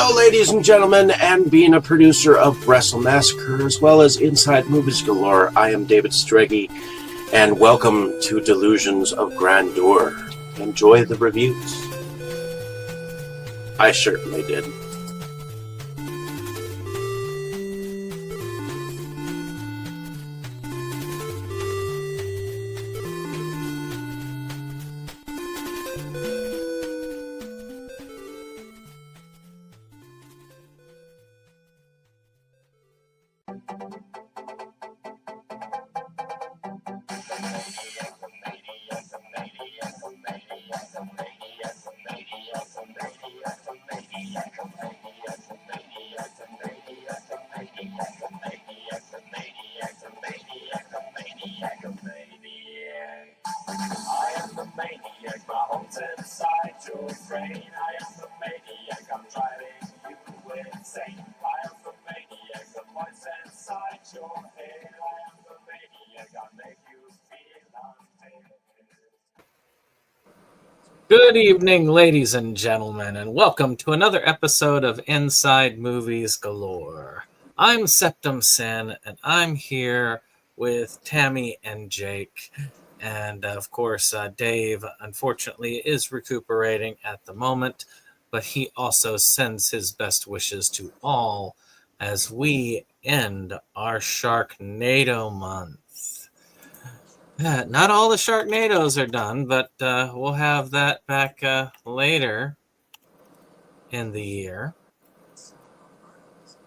Hello, ladies and gentlemen, and being a producer of Wrestle Massacre as well as Inside Movies Galore, I am David Strege, and welcome to Delusions of Grandeur. Enjoy the reviews. I certainly did. Good evening, ladies and gentlemen, and welcome to another episode of Inside Movies Galore. I'm SeptumSin, and I'm here with Tammy and Jake. And, of course, Dave, unfortunately, is recuperating at the moment, but he also sends his best wishes to all as we end our Sharknado month. Not all the Sharknadoes are done, but we'll have that back later in the year.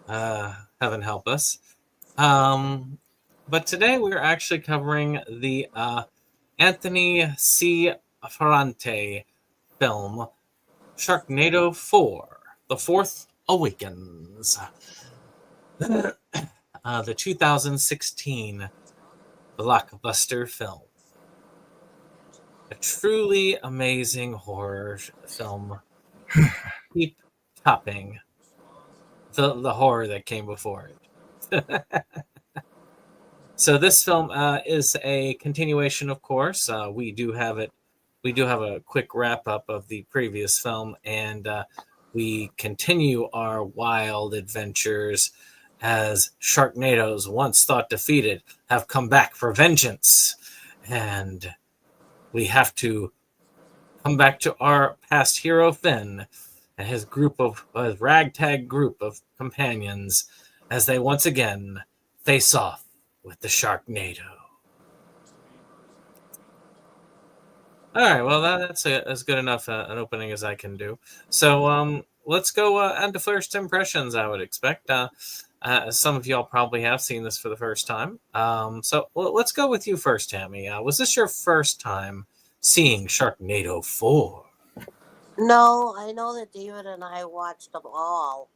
Heaven help us. But today we're actually covering the Anthony C. Ferrante film, Sharknado 4, The Fourth Awakens. The 2016 blockbuster film. A truly amazing horror film. Keep topping the horror that came before it. So this film is a continuation, of course. We do have a quick wrap up of the previous film, and we continue our wild adventures as Sharknadoes, once thought defeated, have come back for vengeance. And we have to come back to our past hero, Finn, and his ragtag group of companions as they once again face off with the Sharknado. All right, well, that's as good enough an opening as I can do. So let's go on to first impressions, I would expect. Some of y'all probably have seen this for the first time. So let's go with you first, Tammy. Was this your first time seeing Sharknado 4? No, I know that David and I watched them all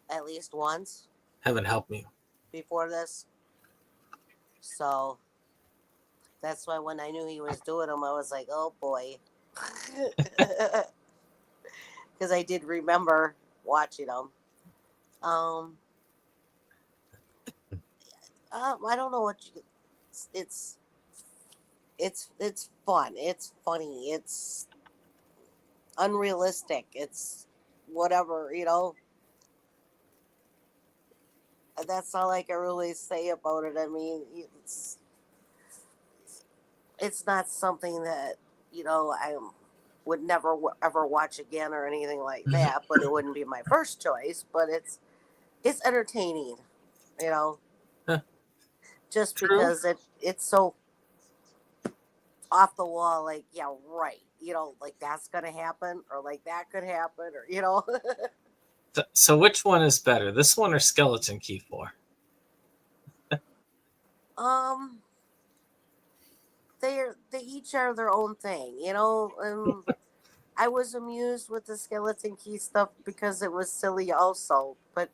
at least once. Heaven help me. Before this. So that's why when I knew he was doing them, I was like, oh boy. Because I did remember watching them. I don't know what you. It's fun. It's funny. It's unrealistic. It's whatever, That's all I can really say about it. I mean, it's not something that I would never ever watch again or anything like that. But it wouldn't be my first choice. But it's entertaining, Just True. because it's so off the wall, like, yeah, right. Like that's going to happen or like that could happen or, So which one is better, this one or Skeleton Key 4? They each are their own thing, I was amused with the Skeleton Key stuff because it was silly also, but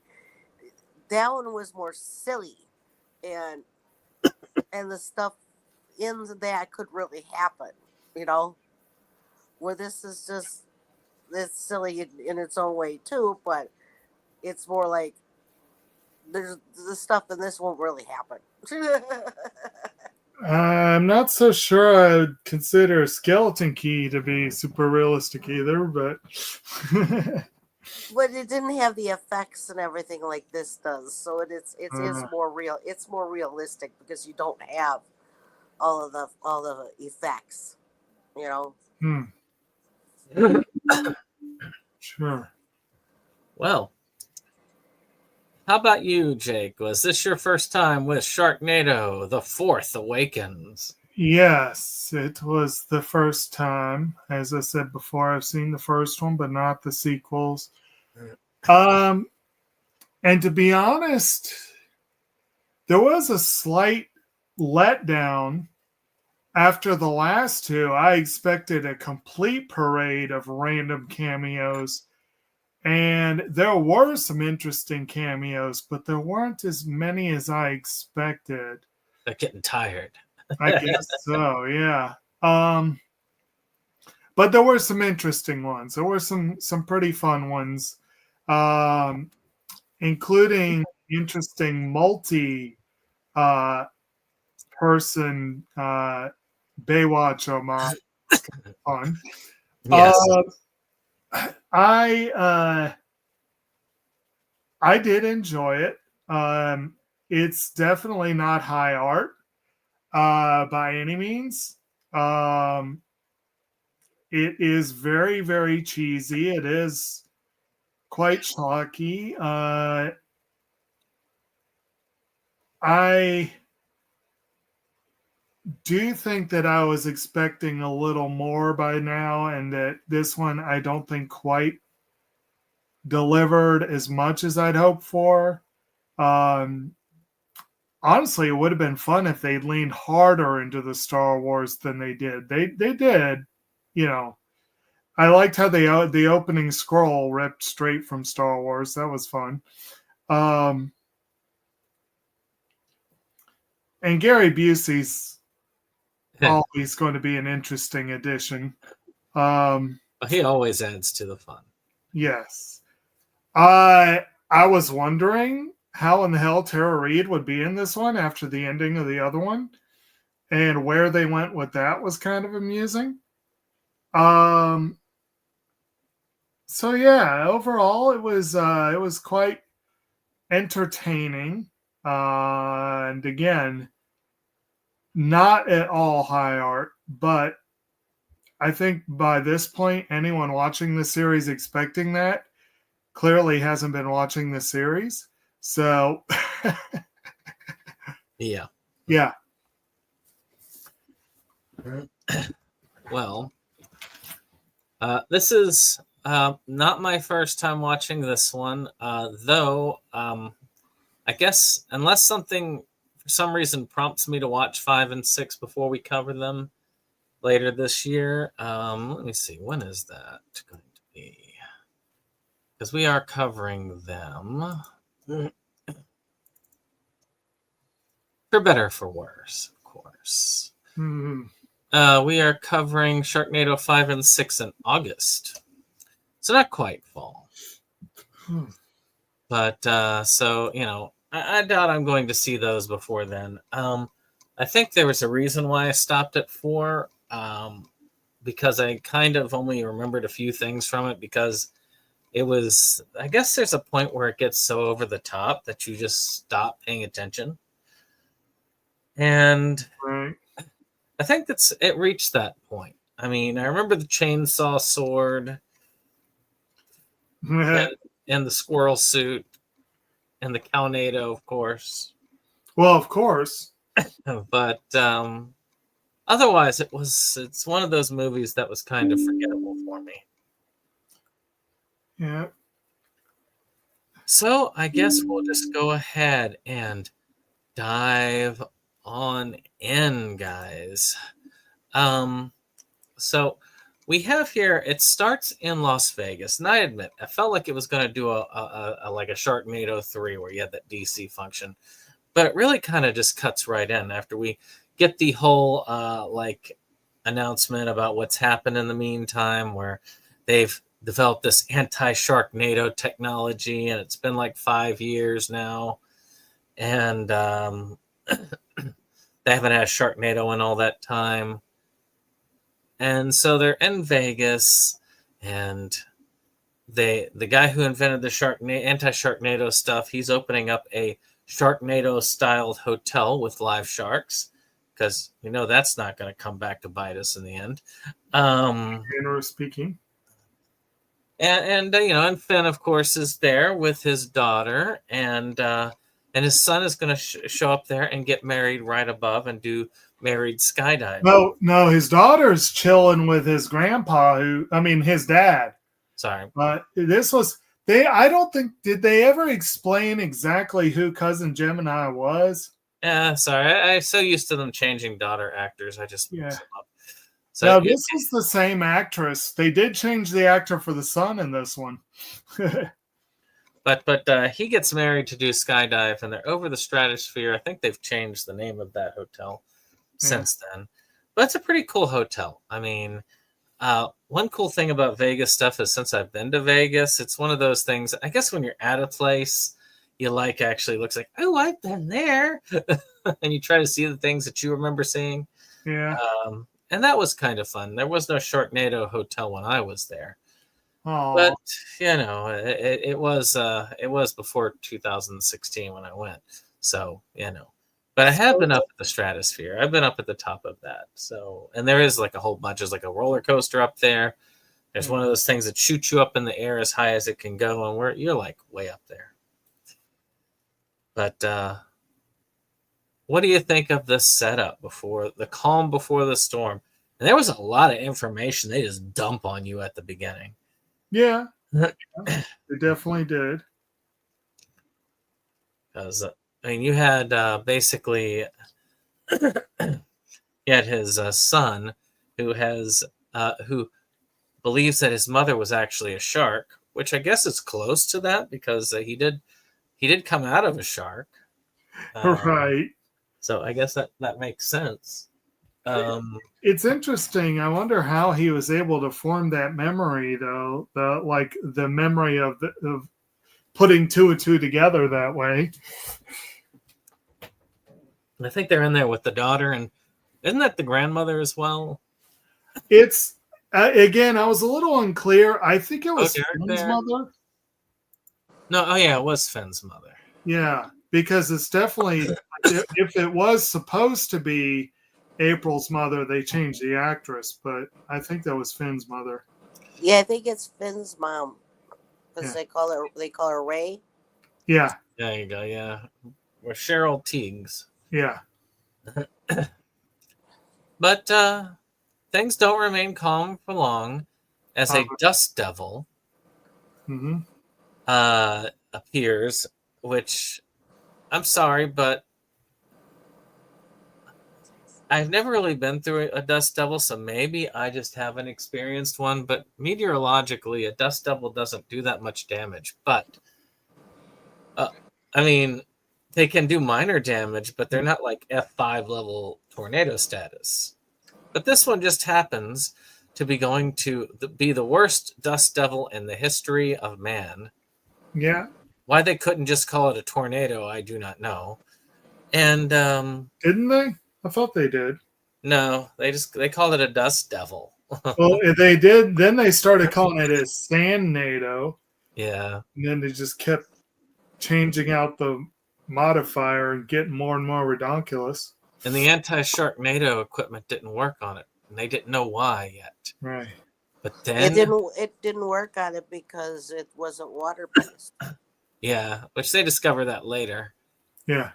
that one was more silly and the stuff in that could really happen, where this is just, it's silly in its own way too, but it's more like there's the stuff in this won't really happen. I'm not so sure I would consider Skeleton Key to be super realistic either, but but it didn't have the effects and everything like this does. So it is Uh, more real. It's more realistic because you don't have all the effects. You know. hmm, sure. Well, how about you, Jake? Was this your first time with Sharknado, the fourth Awakens? Yes, it was the first time. As I said before, I've seen the first one, but not the sequels. Um, and to be honest, there was a slight letdown after the last two. I expected a complete parade of random cameos, and there were some interesting cameos, but there weren't as many as I expected. They're getting tired. I guess so, yeah. But there were some interesting ones. There were some pretty fun ones, um, including interesting multi uh, person Baywatch homage. It's kind of fun. Yes. I I did enjoy it. It's definitely not high art by any means. Um, it is very, very cheesy. It is quite schlocky. I do think that I was expecting a little more by now, and that this one I don't think quite delivered as much as I'd hoped for. Um, Honestly, it would have been fun if they'd leaned harder into the Star Wars than they did. They did, you know. I liked how the opening scroll ripped straight from Star Wars. That was fun. Um, and Gary Busey's always going to be an interesting addition. He always adds to the fun. Yes. I was wondering how in the hell Tara Reid would be in this one after the ending of the other one, and where they went with that was kind of amusing. So yeah, overall it was quite entertaining. And again, not at all high art, but I think by this point, anyone watching the series expecting that clearly hasn't been watching the series. So, Yeah. yeah. Well, this is not my first time watching this one, though. I guess unless something for some reason prompts me to watch 5 and 6 before we cover them later this year. Let me see, when is that going to be? Because we are covering them for better or for worse, of course. Hmm. We are covering Sharknado 5 and 6 in August. So not quite fall. But so, I doubt I'm going to see those before then. I think there was a reason why I stopped at 4, because I kind of only remembered a few things from it, because it was, I guess there's a point where it gets so over the top that you just stop paying attention. And Right. I think it reached that point. I mean, I remember the chainsaw sword and the squirrel suit and the Calnado, of course. Well, of course. But otherwise, it's one of those movies that was kind of forgettable for me. Yeah. So I guess we'll just go ahead and dive on in, guys. So we have here, it starts in Las Vegas, and I admit I felt like it was going to do a like a Sharknado 3 where you had that DC function, but it really kind of just cuts right in after we get the whole like announcement about what's happened in the meantime, where they've developed this anti-Sharknado technology, and it's been like 5 years now, and they haven't had Sharknado in all that time. And so they're in Vegas, and the guy who invented the anti-Sharknado stuff, he's opening up a Sharknado-styled hotel with live sharks, because that's not going to come back to bite us in the end. Generally speaking. And and Finn, of course, is there with his daughter, and his son is going to show up there and get married right above and do married skydiving. No, his daughter's chilling with his grandpa, his dad. Sorry. But this was, I don't think, did they ever explain exactly who Cousin Gemini was? Yeah, sorry. I'm so used to them changing daughter actors. I just mix them up. So no, this was the same actress. They did change the actor for the son in this one. But he gets married to do skydive, and they're over the stratosphere. I think they've changed the name of that hotel since then. But it's a pretty cool hotel. I mean, one cool thing about Vegas stuff is, since I've been to Vegas, it's one of those things, I guess when you're at a place, you actually looks like, oh, I've been there. And you try to see the things that you remember seeing. Yeah. And that was kind of fun. There was no Sharknado hotel when I was there. Aww. But it was before 2016 when I went. So but I have been up at the stratosphere. I've been up at the top of that. So, and there is like a whole bunch. There's like a roller coaster up there. There's one of those things that shoots you up in the air as high as it can go, and you're like way up there. But what do you think of this setup before the calm before the storm? And there was a lot of information they just dump on you at the beginning. Yeah, they definitely did. Because you had basically you had his son who believes that his mother was actually a shark, which I guess is close to that, because he did come out of a shark. Right. So I guess that makes sense. It's interesting. I wonder how he was able to form that memory, though. The memory of putting two and two together that way. I think they're in there with the daughter, and isn't that the grandmother as well? It's again, I was a little unclear. I think it was Finn's mother. No, it was Finn's mother. Yeah, because it's definitely if it was supposed to be April's mother, they changed the actress, but I think that was Finn's mother. Yeah, I think it's Finn's mom, because they call her Ray. Yeah. There you go. Yeah, or Cheryl Teagues. Yeah. But things don't remain calm for long, as a dust devil appears, which I'm sorry, but I've never really been through a dust devil, so maybe I just haven't experienced one. But meteorologically, a dust devil doesn't do that much damage. But, they can do minor damage, but they're not like F5 level tornado status. But this one just happens to be going to be the worst dust devil in the history of man. Yeah. Why they couldn't just call it a tornado, I do not know. And didn't they? I thought they did. No, they called it a dust devil. Well, if they did, then they started calling it a Sandnado. Yeah. And then they just kept changing out the modifier and getting more and more ridiculous. And the anti-Sharknado equipment didn't work on it, and they didn't know why yet. Right. But then it didn't work on it because it wasn't water based. Yeah, which they discover that later. Yeah.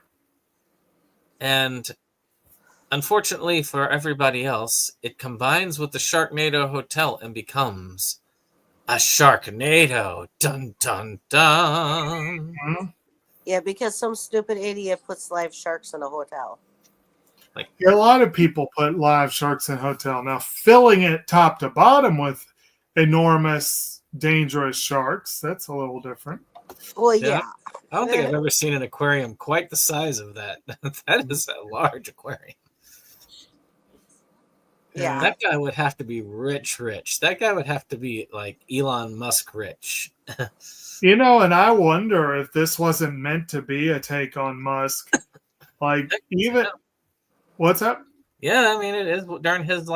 And unfortunately for everybody else, it combines with the Sharknado Hotel and becomes a Sharknado. Dun, dun, dun. Mm-hmm. Yeah, because some stupid idiot puts live sharks in a hotel. A lot of people put live sharks in hotel. Now, filling it top to bottom with enormous, dangerous sharks, that's a little different. Well, yeah. I don't think I've ever seen an aquarium quite the size of that. That is a large aquarium. Yeah. That guy would have to be rich. That guy would have to be like Elon Musk rich. And I wonder if this wasn't meant to be a take on Musk. What's up? Yeah, it is during his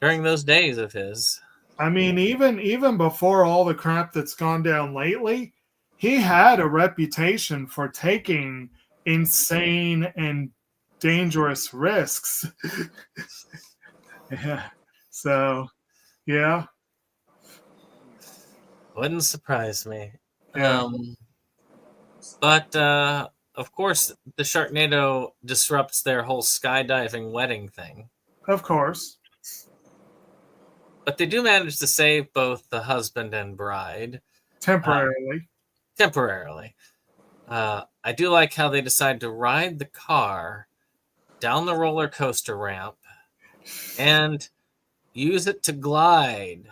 during those days of his. I mean, even before all the crap that's gone down lately, he had a reputation for taking insane and dangerous risks. Yeah. So, yeah. Wouldn't surprise me. Yeah. But of course, the Sharknado disrupts their whole skydiving wedding thing. Of course. But they do manage to save both the husband and bride Temporarily. temporarily. I do like how they decide to ride the car down the roller coaster ramp and use it to glide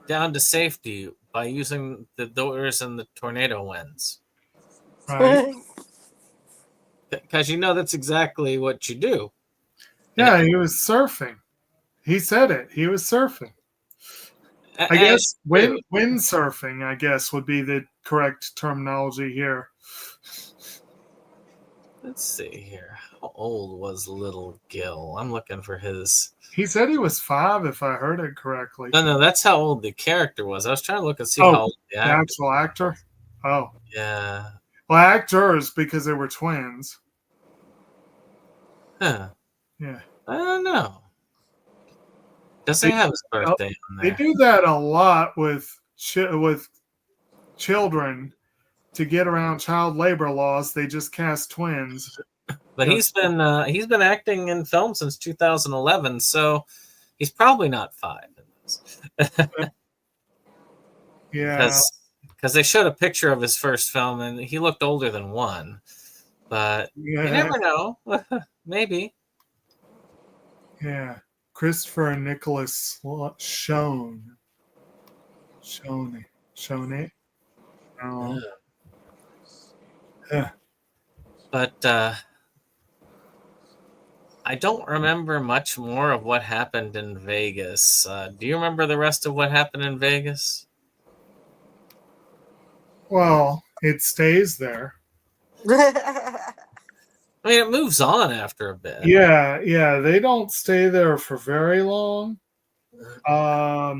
down to safety by using the doors and the tornado winds. Right. Because you know that's exactly what you do. Yeah, he was surfing. He said it. He was surfing. I guess windsurfing, I guess, would be the correct terminology here. Let's see here. How old was little Gil? I'm looking for his. He said he was 5, if I heard it correctly. No, that's how old the character was. I was trying to look and see Oh, how old the actual actor? Oh. Yeah. Well, actors, because they were twins. Huh. Yeah. I don't know. Doesn't have his birthday on They there. do that a lot with children to get around child labor laws. They just cast twins. But he's been acting in film since 2011, so he's probably not 5 in this. Yeah. Because they showed a picture of his first film, and he looked older than 1. But Yeah. you never know. Maybe. Yeah. Christopher and Nicholas Shone. Oh. Yeah. But I don't remember much more of what happened in Vegas. Do you remember the rest of what happened in Vegas? Well, it stays there. I mean, it moves on after a bit. Yeah. They don't stay there for very long. All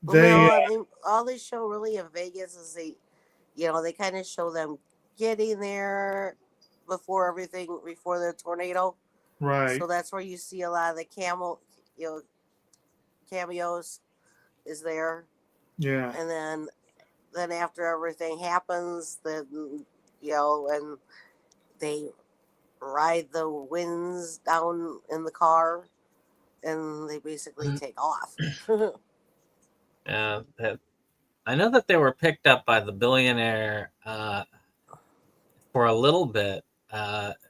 they show really in Vegas is they kind of show them getting there before the tornado. Right. So that's where you see a lot of the cameos is there. Yeah. And then after everything happens, then and they ride the winds down in the car, and they basically take off. Yeah, I know that they were picked up by the billionaire for a little bit,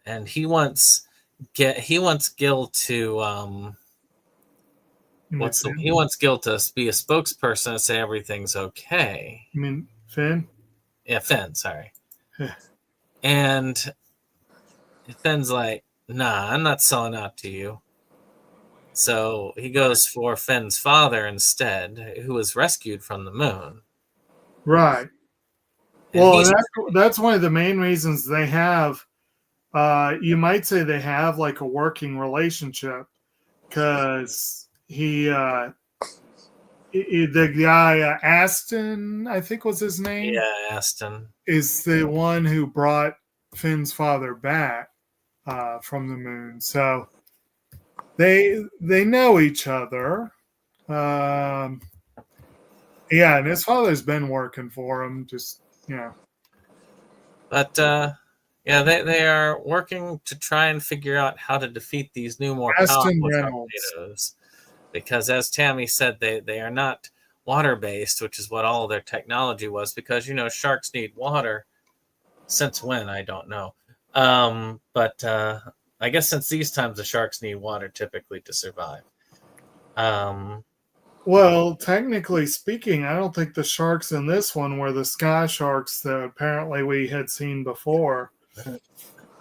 and he wants Gil to he wants Gil to be a spokesperson and say everything's okay. You mean Finn? Yeah, Finn. Sorry. And Finn's like, "Nah, I'm not selling out to you." So he goes for Finn's father instead, who was rescued from the moon. Right. And Well, that's one of the main reasons they have, you might say they have like a working relationship, because the guy, Aston, I think was his name. Yeah, Aston. Is the one who brought Finn's father back from the moon. So they know each other. Yeah, and his father's been working for him, just, But yeah, they are working to try and figure out how to defeat these new, more Aston powerful Reynolds. tornadoes. Because as Tammy said, they are not water-based, which is what all of their technology was, because, sharks need water. Since when, I don't know. But I guess since these times, the sharks need water typically to survive. Well, technically speaking, I don't think the sharks in this one were the sky sharks that apparently we had seen before.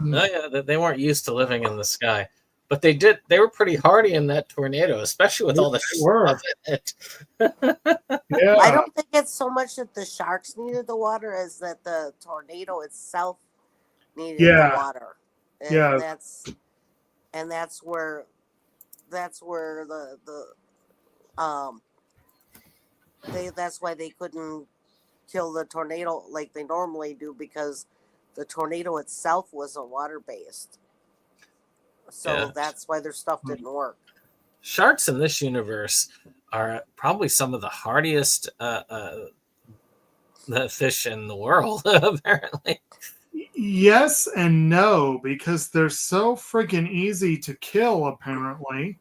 No, yeah, they weren't used to living in the sky. But they were pretty hardy in that tornado, especially with all the stuff in it. Yeah. I don't think it's so much that the sharks needed the water as that the tornado itself needed the water. And that's where the that's why they couldn't kill the tornado like they normally do, because the tornado itself wasn't water based. So that's why their stuff didn't work. Sharks in this universe are probably some of the hardiest the fish in the world, apparently. Yes and no, because they're so freaking easy to kill, apparently.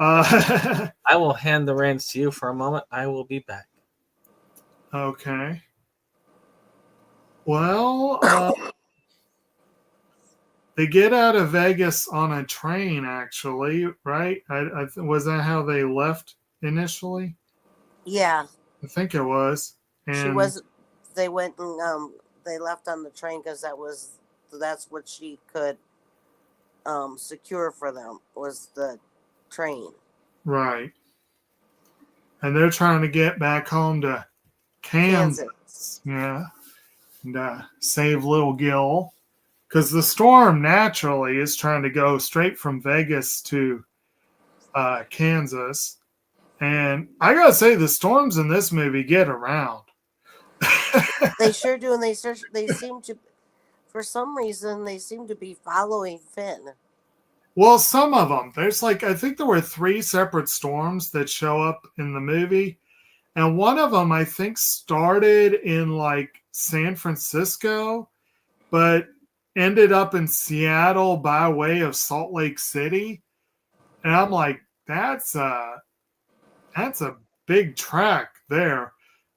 I will hand the reins to you for a moment. I will be back. Okay. Well, they get out of Vegas on a train, actually, right? Was that how they left initially? Yeah. I think it was. And she was. They went and they left on the train because that's what she could secure for them, was the train. Right. And they're trying to get back home to Kansas. Yeah. And save little Gil. Because the storm naturally is trying to go straight from Vegas to Kansas. And I got to say, the storms in this movie get around. They sure do. And they seem to, for some reason, they seem to be following Finn. Well, some of them. There's I think there were 3 separate storms that show up in the movie. And one of them, I think, started in San Francisco, but ended up in Seattle by way of Salt Lake City. And I'm like, that's a big track there.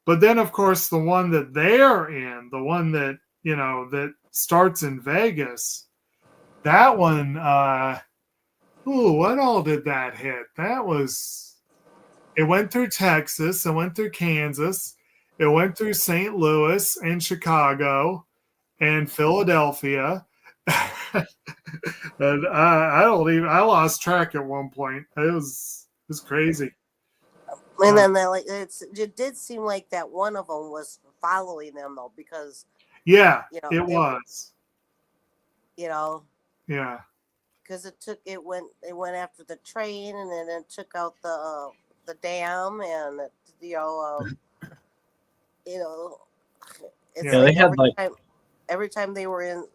But then, of course, the one that they're in, the one that, that starts in Vegas, that one, what all did that hit? It went through Texas, it went through Kansas, it went through St. Louis and Chicago and Philadelphia. And I lost track at one point. It was crazy. And then it did seem like that one of them was following them, though, because it was. Yeah. Because it went after the train, and then it took out the dam, and they had every time they were in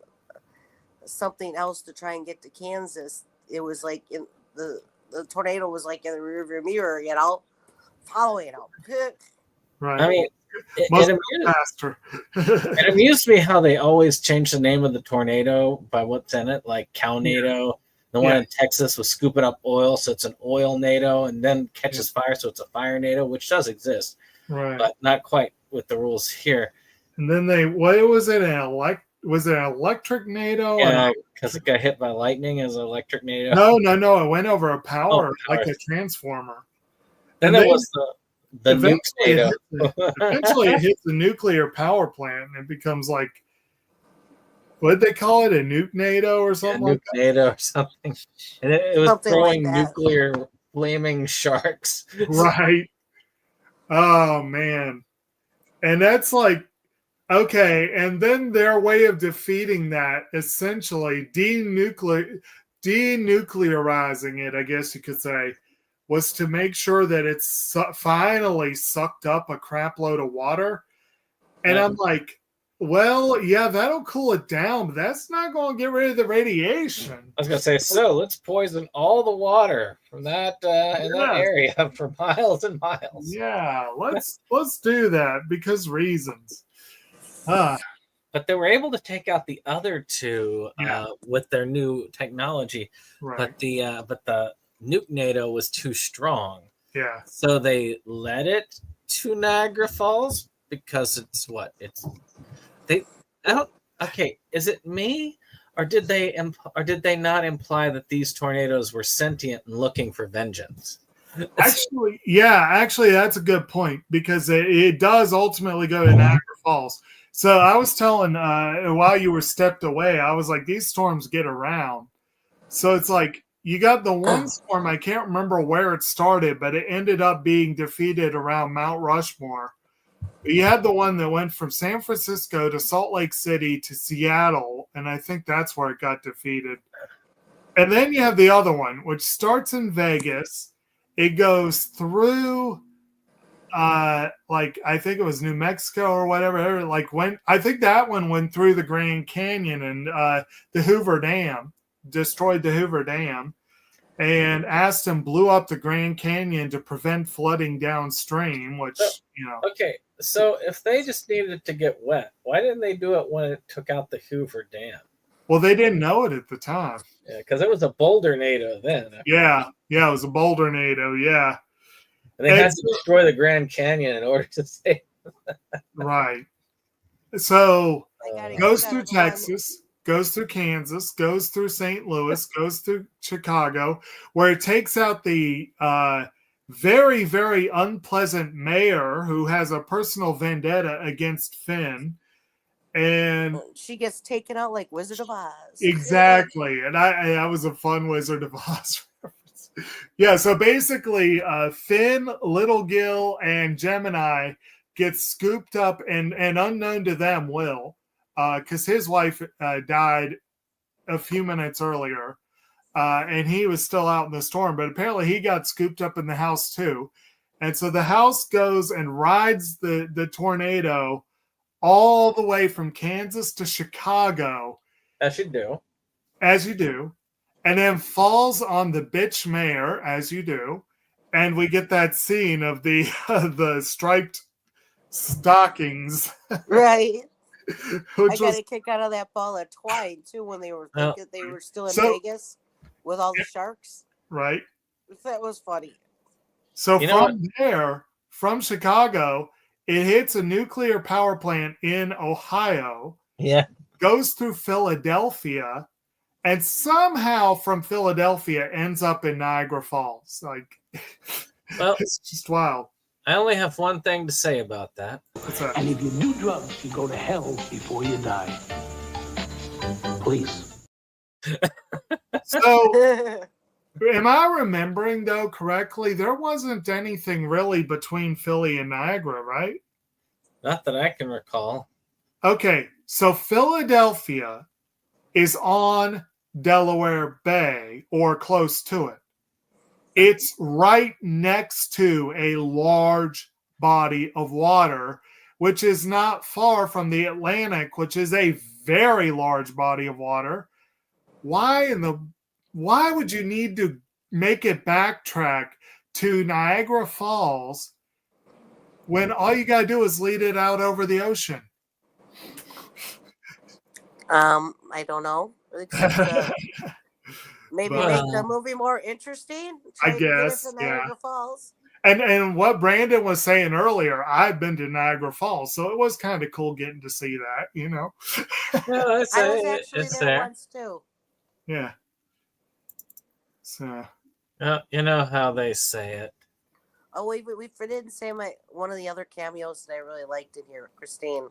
something else to try and get to Kansas, it was like in the tornado was like in the rearview mirror, following them. Right. I mean, it amused me how they always change the name of the tornado by what's in it, like Cownado. The one in Texas was scooping up oil, so it's an oil NATO, and then catches fire, so it's a fire NATO, which does exist, but not quite with the rules here. And then was it an electric NATO? Yeah, because it got hit by lightning as an electric NATO. No, it went over a power, like a transformer. Then there was the nuke NATO. Eventually, it hits the nuclear power plant, and it becomes what did they call it? A nuke NATO or something like that? NATO or something. And it was throwing nuclear flaming sharks. Right. Oh, man. And that's okay. And then their way of defeating that, essentially denuclearizing it, I guess you could say, was to make sure that it's finally sucked up a crap load of water. And I'm like, well, yeah, that'll cool it down, but that's not going to get rid of the radiation. I was going to say, so let's poison all the water from that in that area for miles and miles. Yeah, let's do that because reasons. But they were able to take out the other 2 with their new technology. Right. But the nuke NATO was too strong. Yeah. So they led it to Niagara Falls because okay, is it me, or did they not imply that these tornadoes were sentient and looking for vengeance? Actually, that's a good point, because it does ultimately go to Niagara Falls. So I was telling while you were stepped away, I was like, these storms get around. So it's you got the one storm, I can't remember where it started, but it ended up being defeated around Mount Rushmore. You had the one that went from San Francisco to Salt Lake City to Seattle, and I think that's where it got defeated. And then you have the other one, which starts in Vegas. It goes through like I think it was New Mexico or whatever. Like I think that one went through the Grand Canyon and the Hoover Dam, destroyed the Hoover Dam, and Aston blew up the Grand Canyon to prevent flooding downstream. Which Okay, so if they just needed it to get wet, why didn't they do it when it took out the Hoover Dam? well, they didn't know it at the time. Yeah, because it was a Bouldernado then. Yeah, it was a Bouldernado. Yeah. And they had to destroy the Grand Canyon in order to save. Right. So goes through Texas. Texas, goes through Kansas, goes through St. Louis, goes through Chicago, where it takes out the very, very unpleasant mayor who has a personal vendetta against Finn. And she gets taken out like Wizard of Oz. Exactly. And I was a fun Wizard of Oz reference. Yeah, so basically Finn, Little Gill, and Gemini get scooped up, and unknown to them, Will, because his wife died a few minutes earlier, and he was still out in the storm, but apparently he got scooped up in the house too. And so the house goes and rides the tornado all the way from Kansas to Chicago. As you do. As you do. And then falls on the bitch mayor, as you do. And we get that scene of the striped stockings. Right. I got a kick out of that ball of twine, too, when they were thinking they were still in Vegas with all the sharks. Right. That was funny. So from Chicago, it hits a nuclear power plant in Ohio. Yeah. Goes through Philadelphia, and somehow from Philadelphia ends up in Niagara Falls. Like, well, it's just wild. I only have one thing to say about that. What's that? And if you do drugs, you go to hell before you die. Please. So, am I remembering, though, correctly? There wasn't anything really between Philly and Niagara, right? Not that I can recall. Okay, so Philadelphia is on Delaware Bay or close to it. It's right next to a large body of water, which is not far from the Atlantic, which is a very large body of water. Why would you need to make it backtrack to Niagara Falls when all you got to do is lead it out over the ocean? I don't know. Maybe make the movie more interesting. I guess, Niagara Falls. And what Brandon was saying earlier, I've been to Niagara Falls, so it was kind of cool getting to see that, No, I was actually there once too. Yeah. So. You know how they say it. Oh, we didn't say one of the other cameos that I really liked in here, Christine.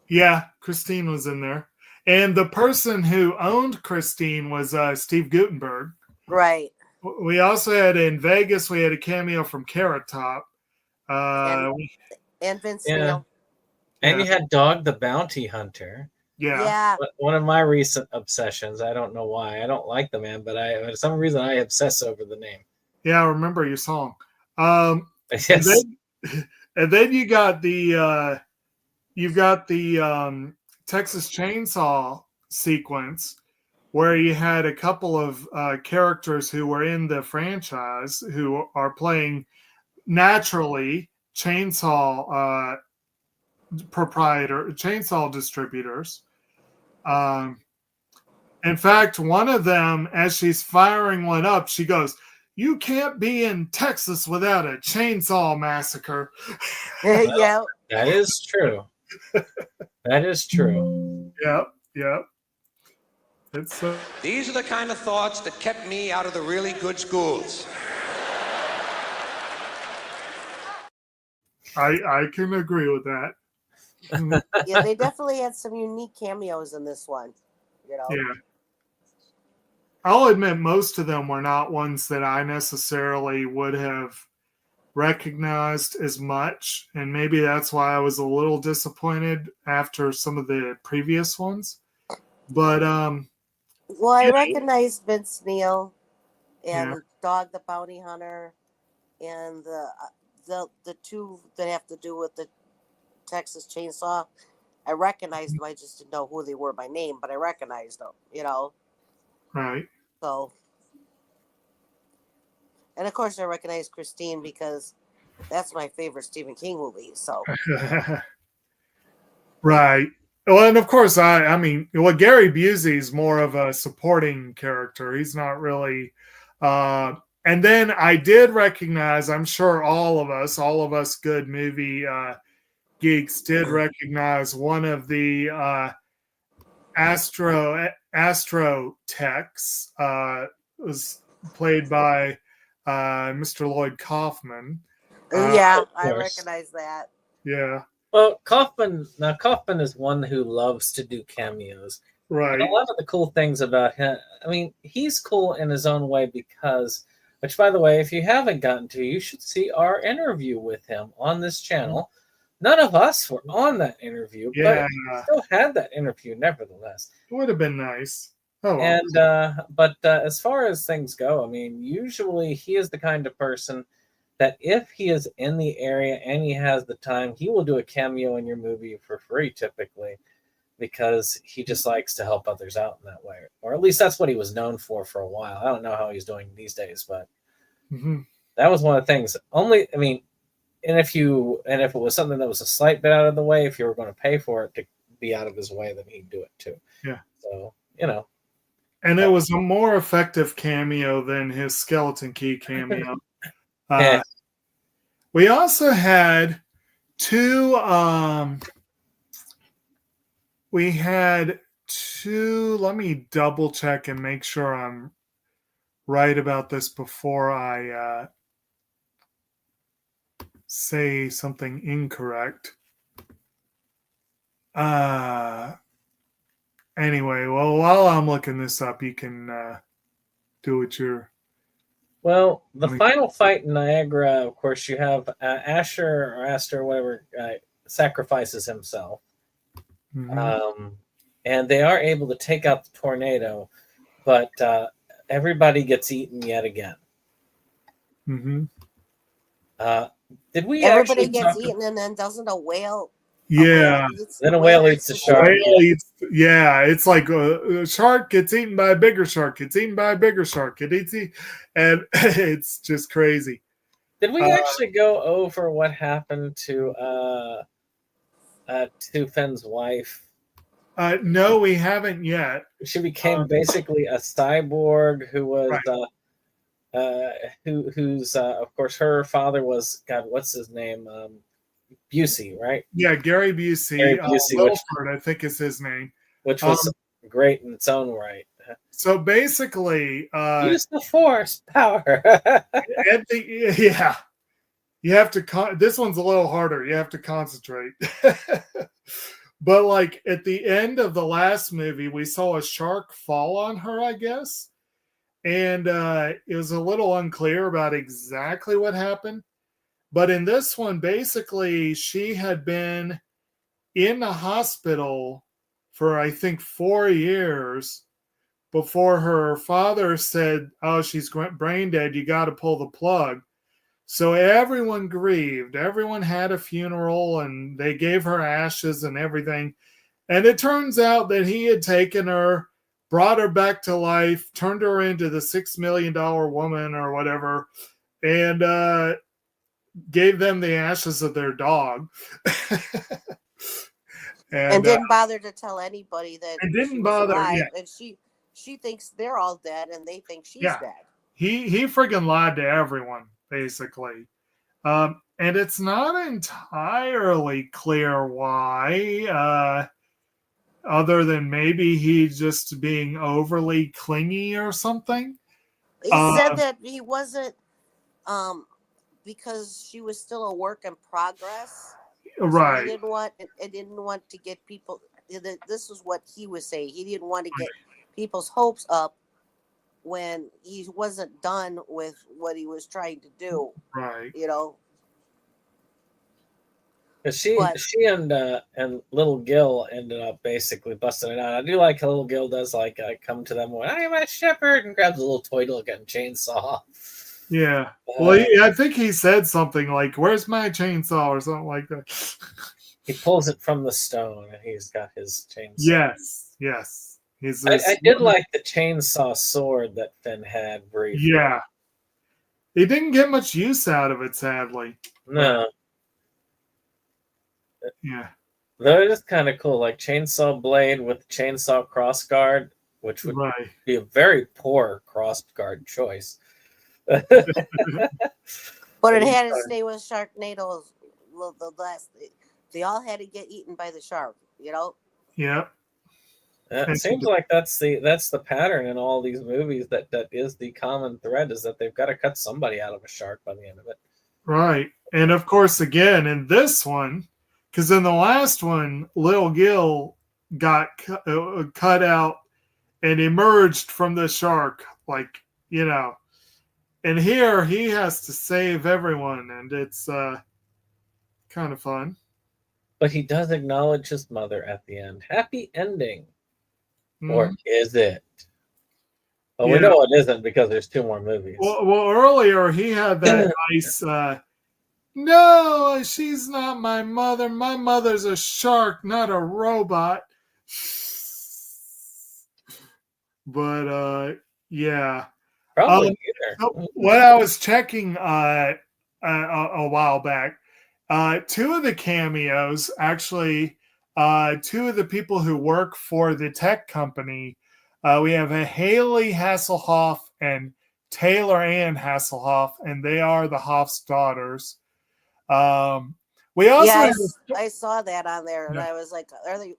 Yeah, Christine was in there. And the person who owned Christine was Steve Guttenberg. Right. We also had in Vegas, we had a cameo from Carrot Top. And Vince Neil. And you had Dog the Bounty Hunter. Yeah. One of my recent obsessions. I don't know why. I don't like the man, but for some reason I obsess over the name. Yeah, I remember your song. Yes. And then you got the Texas Chainsaw sequence where you had a couple of characters who were in the franchise who are playing naturally chainsaw chainsaw distributors. In fact, one of them, as she's firing one up, she goes, "You can't be in Texas without a chainsaw massacre." Yeah. That is true. That is true. Yep. These are the kind of thoughts that kept me out of the really good schools. I can agree with that. Yeah, they definitely had some unique cameos in this one. Yeah. I'll admit most of them were not ones that I necessarily would have recognized as much, and maybe that's why I was a little disappointed after some of the previous ones. But well, I recognized Vince Neil and Dog the Bounty Hunter and the two that have to do with the Texas Chainsaw, I recognized them. I just didn't know who they were by name, but I recognized them. Right. So, and of course, I recognize Christine because that's my favorite Stephen King movie. So, Right. Well, and of course, I mean, well, Gary Busey's more of a supporting character. He's not really. And then I did recognize, I'm sure all of us good movie geeks did recognize one of the Astro techs was played by Mr. Lloyd Kaufman. yeah, I recognize that. Yeah. Well, Kaufman is one who loves to do cameos. Right. And a lot of the cool things about him, I mean, he's cool in his own way because, which by the way, if you haven't gotten to, you should see our interview with him on this channel. None of us were on that interview, but we still had that interview nevertheless. It would have been nice. Oh, well. And but as far as things go, I mean, usually he is the kind of person that if he is in the area and he has the time, he will do a cameo in your movie for free, typically, because he just likes to help others out in that way. Or at least that's what he was known for a while. I don't know how he's doing these days, but that was one of the things. And if it was something that was a slight bit out of the way, if you were going to pay for it to be out of his way, then he'd do it too. Yeah. So, And it was a more effective cameo than his Skeleton Key cameo. We also had two. Let me double check and make sure I'm right about this before I say something incorrect. Anyway, well, while I'm looking this up, you can do what you're. Well, the final fight in Niagara, of course, you have Aster, whatever, sacrifices himself. And they are able to take out the tornado, but everybody gets eaten yet again. Did we? Everybody gets eaten, and then doesn't a whale? Yeah. Then a whale eats the shark. It's like a shark gets eaten by a bigger shark. It's eaten by a bigger shark. And it's just crazy. Did we actually go over what happened to Finn's wife? No, we haven't yet. She became basically a cyborg who was who's of course her father was what's his name? Busey, right? Yeah, Gary Busey. Wilford, I think is his name. Which was great in its own right. So basically, use the force power. You have to. This one's a little harder. You have to concentrate. But like at the end of the last movie, we saw a shark fall on her, I guess, and it was a little unclear about exactly what happened. But in this one, basically, she had been in the hospital for, I think, 4 years before her father said, "Oh, she's brain dead. You got to pull the plug." So everyone grieved. Everyone had a funeral, and they gave her ashes and everything. And it turns out that he had taken her, brought her back to life, turned her into the $6 million woman or whatever, and gave them the ashes of their dog. and didn't bother to tell anybody that and didn't bother alive, and she thinks they're all dead and they think she's dead. He friggin' lied to everyone, basically. And it's not entirely clear why, other than maybe he's just being overly clingy or something. He said that he wasn't because she was still a work in progress. Right. So he didn't want to get people. This is what he was saying. He didn't want to get people's hopes up when he wasn't done with what he was trying to do. Right. She and little Gil ended up basically busting it out. I do like how little Gil does come to them when I am a shepherd and grabs a little toy to look at and chainsaw. Yeah. Well, I think he said something like, "Where's my chainsaw?" or something like that. He pulls it from the stone, and he's got his chainsaw. Yes. I did like the chainsaw sword that Finn had briefly. Yeah. He didn't get much use out of it, sadly. No. Yeah. Though it is kind of cool, like chainsaw blade with chainsaw crossguard, which would be a very poor crossguard choice. But it had to stay with Sharknado. Well, they all had to get eaten by the shark, you know? Yeah. It seems like that's the pattern in all these movies. That is the common thread, is that they've got to cut somebody out of a shark by the end of it. Right. And of course, again, in this one, because in the last one, Lil Gil got cut out and emerged from the shark, like, you know. And here he has to save everyone, and it's kind of fun. But he does acknowledge his mother at the end. Happy ending. Or is it? Well, we know it isn't because there's 2 more movies. Well, earlier he had that nice, no, she's not my mother. My mother's a shark, not a robot. But, yeah. Probably when I was checking a while back, 2 of the cameos, actually, 2 of the people who work for the tech company, we have a Haley Hasselhoff and Taylor Ann Hasselhoff, and they are the Hoff's daughters. We also I saw that on there, and I was like, "Are they?"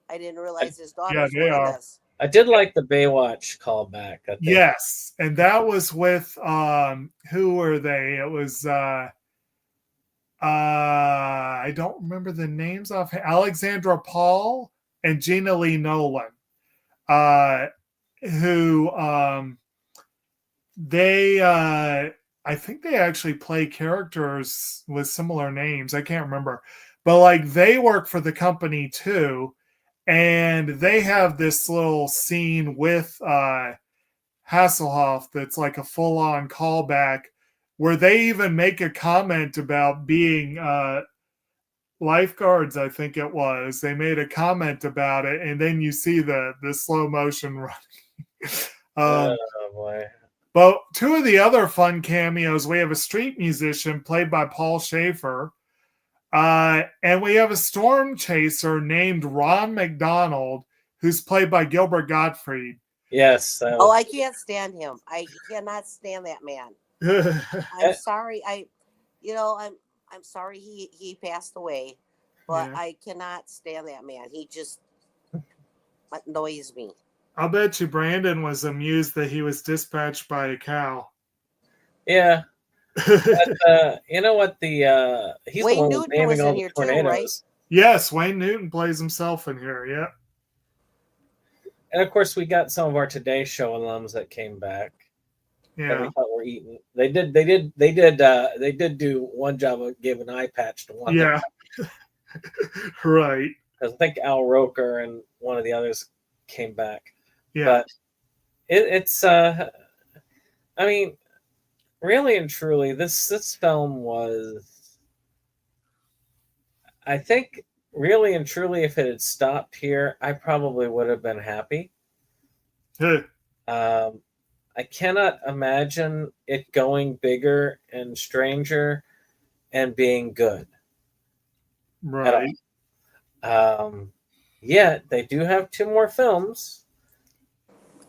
I didn't realize his daughters. Yeah, they are. I did like the Baywatch callback. Yes, and that was with who were they? It was I don't remember the names of Alexandra Paul and Gina Lee Nolan, who they I think they actually play characters with similar names. I can't remember, but like they work for the company too, and they have this little scene with Hasselhoff that's like a full-on callback, where they even make a comment about being lifeguards. I think it was. They made a comment about it, and then you see the slow motion running. Oh boy. But 2 of the other fun cameos, we have a street musician played by Paul Schaefer, and we have a storm chaser named Ron McDonald, who's played by Gilbert Gottfried. Yes. I can't stand him. I cannot stand that man. I'm sorry. I'm sorry he passed away, but I cannot stand that man. He just annoys me. I'll bet you Brandon was amused that he was dispatched by a cow. Yeah. But, you know what? He's Wayne the one Newton naming was all in the here tornadoes. too, right? Yes, Wayne Newton plays himself in here. Yeah. And of course, we got some of our Today Show alums that came back. Yeah. That we thought were eaten. They did do one job of giving an eye patch to one. Yeah. Right. I think Al Roker and one of the others came back. Yeah. But it's I mean, really and truly, this film was, I think, really and truly, if it had stopped here, I probably would have been happy. I cannot imagine it going bigger and stranger and being good. Right. Yet they do have 2 more films.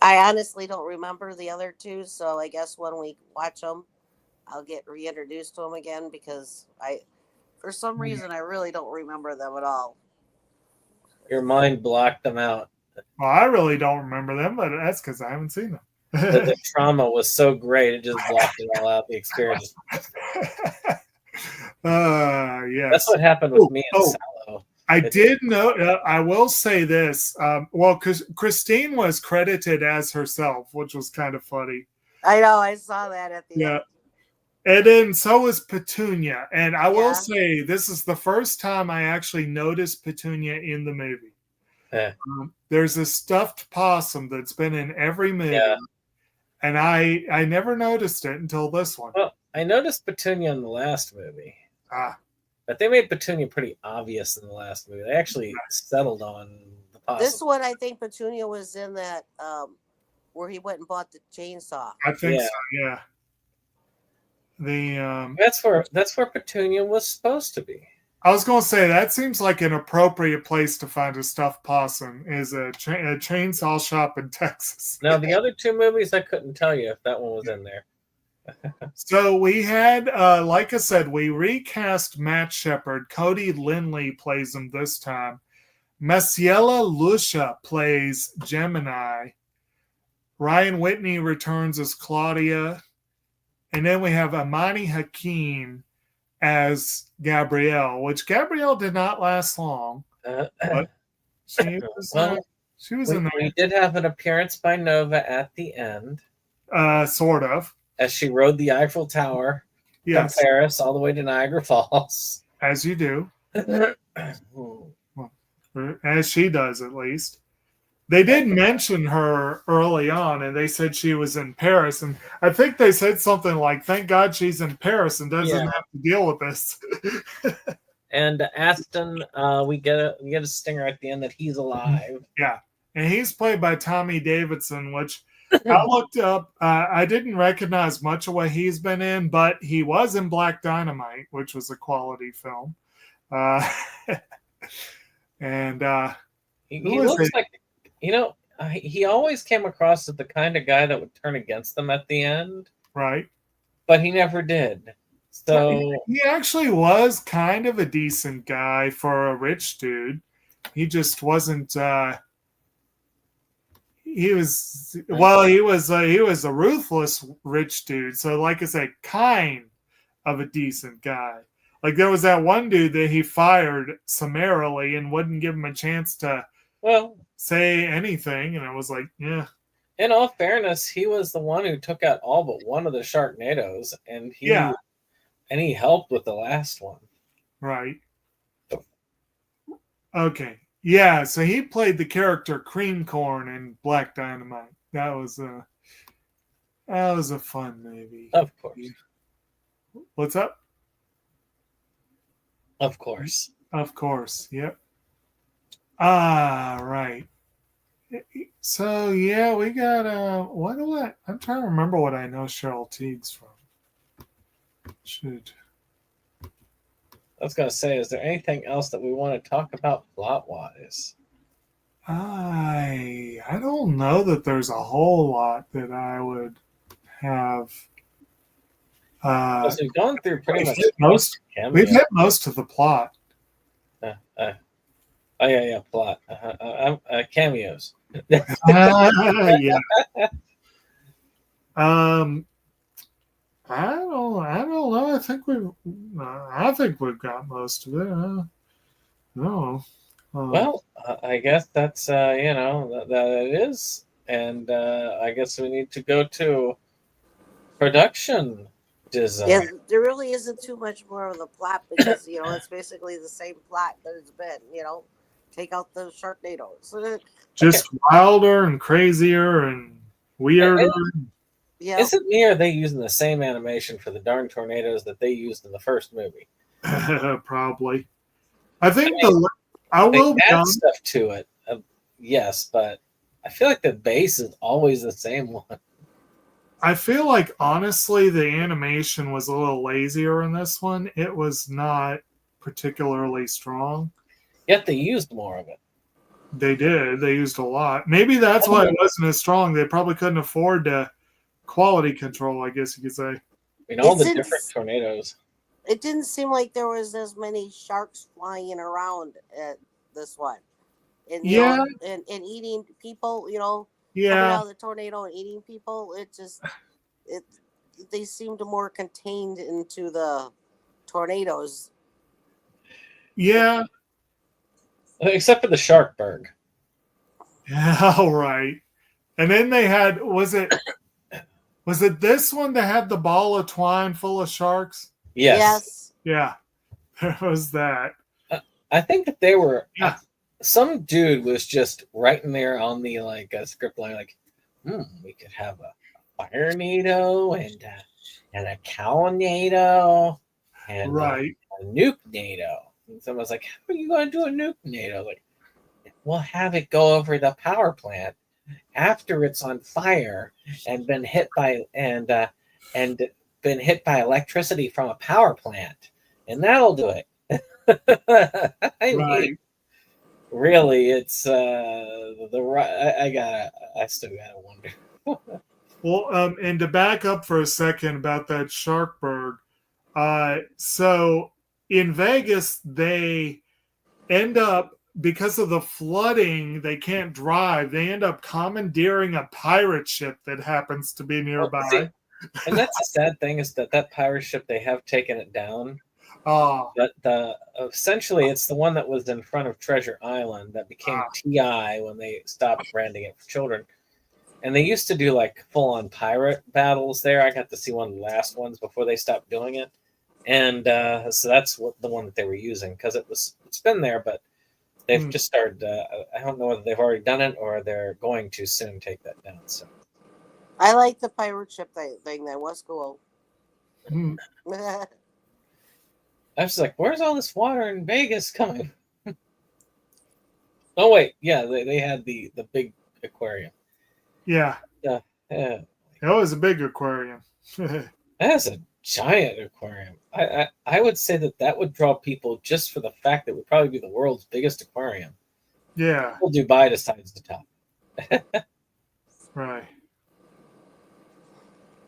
I honestly don't remember the other 2, so I guess when we watch them, I'll get reintroduced to them again, because for some reason, I really don't remember them at all. Your mind blocked them out. Well, I really don't remember them, but that's because I haven't seen them. The trauma was so great, it just blocked it all out, the experience. Yes. That's what happened with me and Sallow. I did know. I will say this. Well, because Christine was credited as herself, which was kind of funny. I know. I saw that at the end. And then so was Petunia. And I will say, this is the first time I actually noticed Petunia in the movie. Yeah. There's a stuffed possum that's been in every movie. Yeah. And I never noticed it until this one. Well, I noticed Petunia in the last movie. But they made Petunia pretty obvious in the last movie. They actually settled on the possible. This one, I think Petunia was in that where he went and bought the chainsaw. I think so, yeah. The that's where Petunia was supposed to be. I was going to say that seems like an appropriate place to find a stuffed possum is a chainsaw shop in Texas. Now the other two movies, I couldn't tell you if that one was in there. So we had, like I said, we recast Matt Shepard. Cody Lindley plays him this time. Masiela Lucia plays Gemini. Ryan Whitney returns as Claudia. And then we have Amani Hakim as Gabrielle, which Gabrielle did not last long. But she was in there. We did have an appearance by Nova at the end. Sort of. As she rode the Eiffel Tower from Paris all the way to Niagara Falls. As you do. As she does, at least. They did mention her early on, and they said she was in Paris. And I think they said something like, thank God she's in Paris and doesn't have to deal with this. And Aston, we get a stinger at the end that he's alive. Yeah. And he's played by Tommy Davidson, which I looked up. I didn't recognize much of what he's been in, but he was in Black Dynamite, which was a quality film. And he looks like, he always came across as the kind of guy that would turn against them at the end. Right. But he never did. So he actually was kind of a decent guy for a rich dude. He just wasn't. He was a ruthless rich dude. So, like I said, kind of a decent guy. Like there was that one dude that he fired summarily and wouldn't give him a chance to say anything, and I was like, yeah. In all fairness, he was the one who took out all but one of the Sharknadoes, and he helped with the last one. Right. Okay. Yeah, so he played the character Cream Corn in Black Dynamite. That was a fun movie. Of course. What's up? Of course. Of course. Yep. Right. So yeah, we got I'm trying to remember what I know Cheryl Teague's from. I was going to say, is there anything else that we want to talk about plot-wise? I don't know that there's a whole lot that I would have. We've gone through pretty much we've hit most of the plot. Plot. Cameos. Yeah. I don't know. I think we've got most of it. No. Well, I guess that's that it is, and I guess we need to go to production design. Yeah, there really isn't too much more of the plot because it's basically the same plot that it's been. Take out the Sharknadoes. Just wilder and crazier and weirder. Yeah. Isn't me or are they using the same animation for the darn tornadoes that they used in the first movie? Probably. I think I will add stuff to it. Yes, but I feel like the base is always the same one. I feel like, honestly, the animation was a little lazier in this one. It was not particularly strong. Yet they used more of it. They did. They used a lot. Maybe that's why it wasn't as strong. They probably couldn't afford to quality control, I guess you could say. All the different tornadoes. It didn't seem like there was as many sharks flying around at this one. And, and eating people, coming out of the tornado and eating people. They seemed more contained into the tornadoes. Yeah. Except for the Sharkberg. Yeah, all right. And then they had, was it this one that had the ball of twine full of sharks? Yes. Yeah, there was that. I think that they were. Yeah. Some dude was just writing there on the script line, we could have a Firenado and a Cownado and Right. a Nuke-nado. And someone's like, how are you going to do a Nuke-nado? Like, we'll have it go over the power plant after it's on fire and been hit by electricity from a power plant, and that'll do it. I mean, Right. really, it's I still gotta wonder. Well, and to back up for a second about that Sharkbird, so in Vegas, they end up, because of the flooding, they can't drive. They end up commandeering a pirate ship that happens to be nearby. See, and that's the sad thing, is that pirate ship, they have taken it down. Oh, But essentially, it's the one that was in front of Treasure Island that became TI when they stopped branding it for children. And they used to do like full-on pirate battles there. I got to see one of the last ones before they stopped doing it. And so that's the one that they were using, because it's been there, but they've just started. I don't know whether they've already done it or they're going to soon take that down. So I like the pirate ship thing. That was cool. hmm. I was like, "Where's all this water in Vegas coming?" Oh wait, yeah, they had the big aquarium. Yeah. Yeah, It was a big aquarium. that's a giant aquarium. I would say that would draw people just for the fact that it would probably be the world's biggest aquarium. Yeah. Well, Dubai decides the top. Right.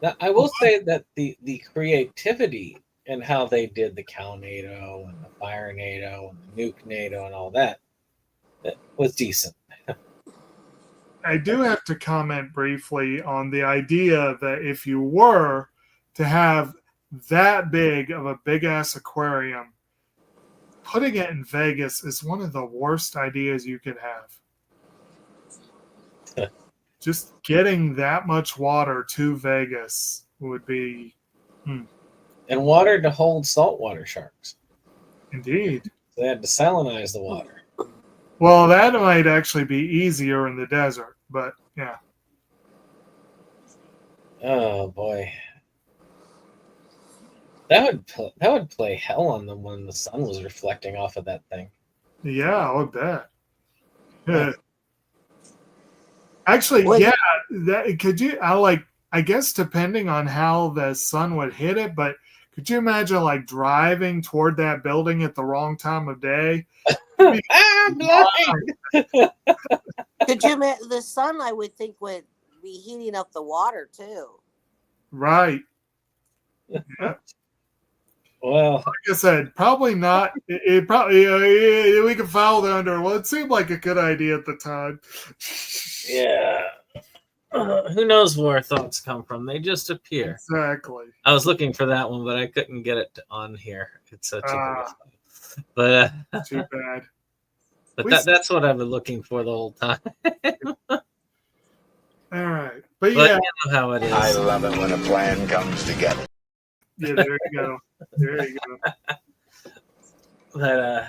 Now, I will say that the creativity and how they did the Cownado and the Firenado and the Nuke-nado and all that was decent. I do have to comment briefly on the idea that if you were to have that big of a big ass aquarium, putting it in Vegas is one of the worst ideas you could have. Just getting that much water to Vegas would be And water to hold saltwater sharks. indeed. They had to salinize the water. Well, that might actually be easier in the desert, but yeah. Oh boy, that would play hell on them when the sun was reflecting off of that thing. Yeah, I would bet. Yeah. Actually, Wait. yeah, that could you I guess depending on how the sun would hit it, but could you imagine like driving toward that building at the wrong time of day? I'm blind. Could you imagine the sun? I would think would be heating up the water too. Right. Yeah. Well, Like I said, probably not. It probably we can file that under. Well, it seemed like a good idea at the time. yeah. Who knows where thoughts come from? They just appear. Exactly. I was looking for that one, but I couldn't get it on here. It's such a good Too but bad. that's what I've been looking for the whole time. All right, but But yeah, you know how it is. I love it when a plan comes together. yeah. There you go. There you go. But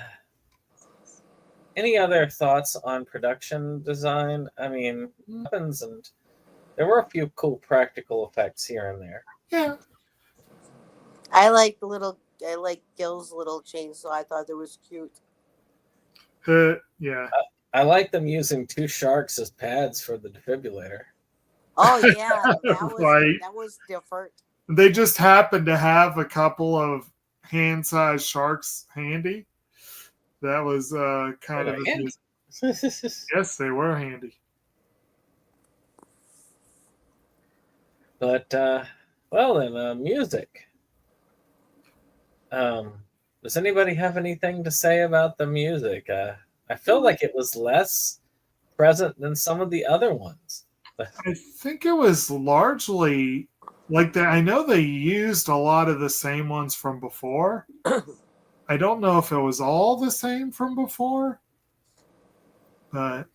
any other thoughts on production design? I mean, weapons, and there were a few cool practical effects here and there. Yeah. I like Gil's little chainsaw. I thought it was cute. Yeah. I like them using two sharks as pads for the defibrillator. Oh yeah, Right. that was different. They just happened to have a couple of hand-sized sharks handy. That was kind of Handy. yes, they were handy. But well then, music. Does anybody have anything to say about the music? I feel like it was less present than some of the other ones. I think it was largely like that. I know they used a lot of the same ones from before. I don't know if it was all the same from before, but it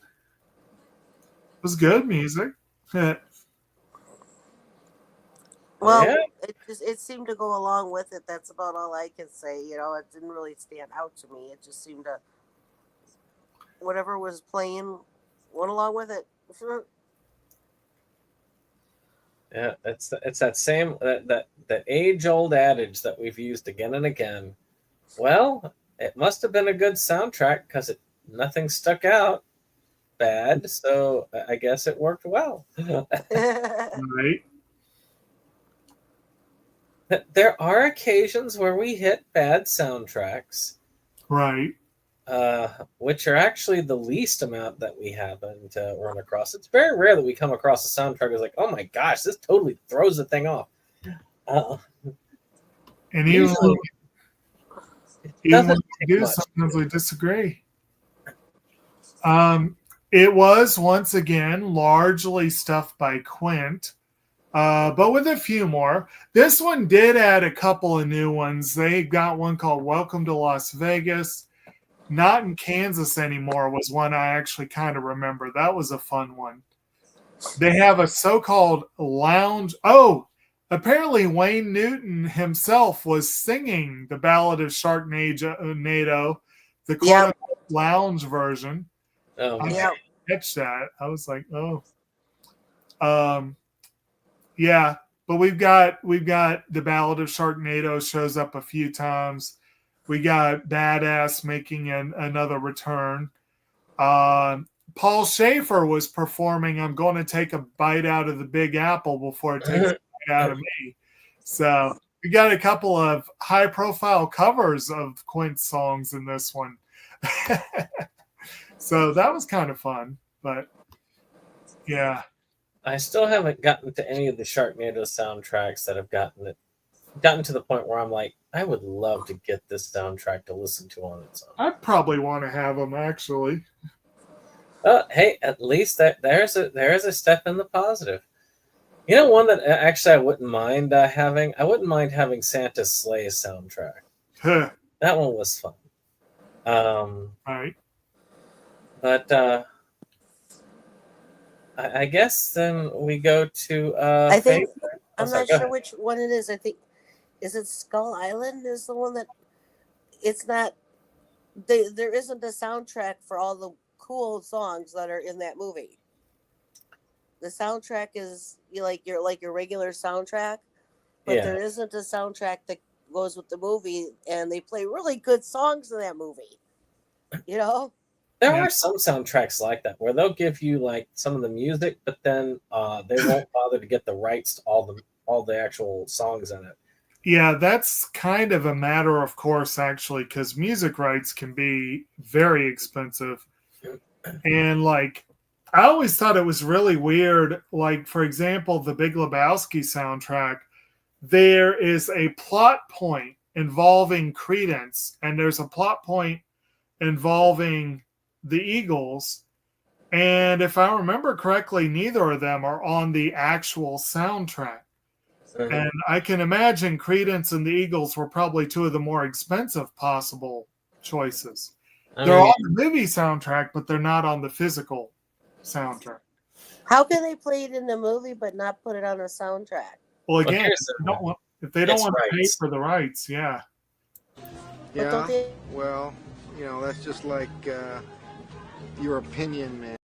was good music. Well, Yeah. it seemed to go along with it. That's about all I can say. You know, it didn't really stand out to me. It just seemed to whatever was playing went along with it. Yeah, it's that same that age old adage that we've used again and again. Well, it must have been a good soundtrack because nothing stuck out bad, so I guess it worked well. Right. There are occasions where we hit bad soundtracks, Right. which are actually the least amount that we happen to run across. It's very rare that we come across a soundtrack that's like, oh my gosh, this totally throws the thing off. And Usually, even when doesn't we take do, much. sometimes we disagree. It was once again largely stuff by Quint, but with a few more. This one did add a couple of new ones. They got one called Welcome to Las Vegas. Not in Kansas Anymore was one I actually kind of remember. That was a fun one. They have a so-called lounge. Oh, apparently Wayne Newton himself was singing the Ballad of Sharknado, the quote-unquote lounge version. Oh, I Yep. didn't catch that. I was like, oh. Yeah, but we've got the Ballad of Sharknado shows up a few times. We got Badass making another return. Paul Schaefer was performing I'm going to take a bite out of the Big Apple before it takes a bite out of me. So we got a couple of high profile covers of Quint's songs in this one. So that was kind of fun. But yeah. I still haven't gotten to any of the Sharknado soundtracks that have gotten to the point where I'm like, I would love to get this soundtrack to listen to on its own. I probably want to have them actually. Hey, at least there's a step in the positive. You know, one that actually I wouldn't mind having. I wouldn't mind having Santa's Sleigh soundtrack. Huh. That one was fun. All right. But I guess then we go to. I think favorite. I'm sorry, not go sure ahead. which one it is. I think is it Skull Island is the one that it's not. There isn't a soundtrack for all the cool songs that are in that movie. The soundtrack is your regular soundtrack, but Yeah. there isn't a soundtrack that goes with the movie, and they play really good songs in that movie. You know. There Yeah. are some soundtracks like that where they'll give you like some of the music, but then they won't bother to get the rights to all the actual songs in it. Yeah, that's kind of a matter of course, actually, because music rights can be very expensive. And like, I always thought it was really weird. Like, for example, the Big Lebowski soundtrack, there is a plot point involving Credence, and there's a plot point involving the Eagles. And if I remember correctly, neither of them are on the actual soundtrack. And I can imagine Credence and the Eagles were probably two of the more expensive possible choices. They're on the movie soundtrack, but they're not on the physical soundtrack. How can they play it in the movie but not put it on a soundtrack? Well, again, here's if they don't it's want to pay rights. for the rights, yeah. But don't they- Well, that's just like your opinion, man.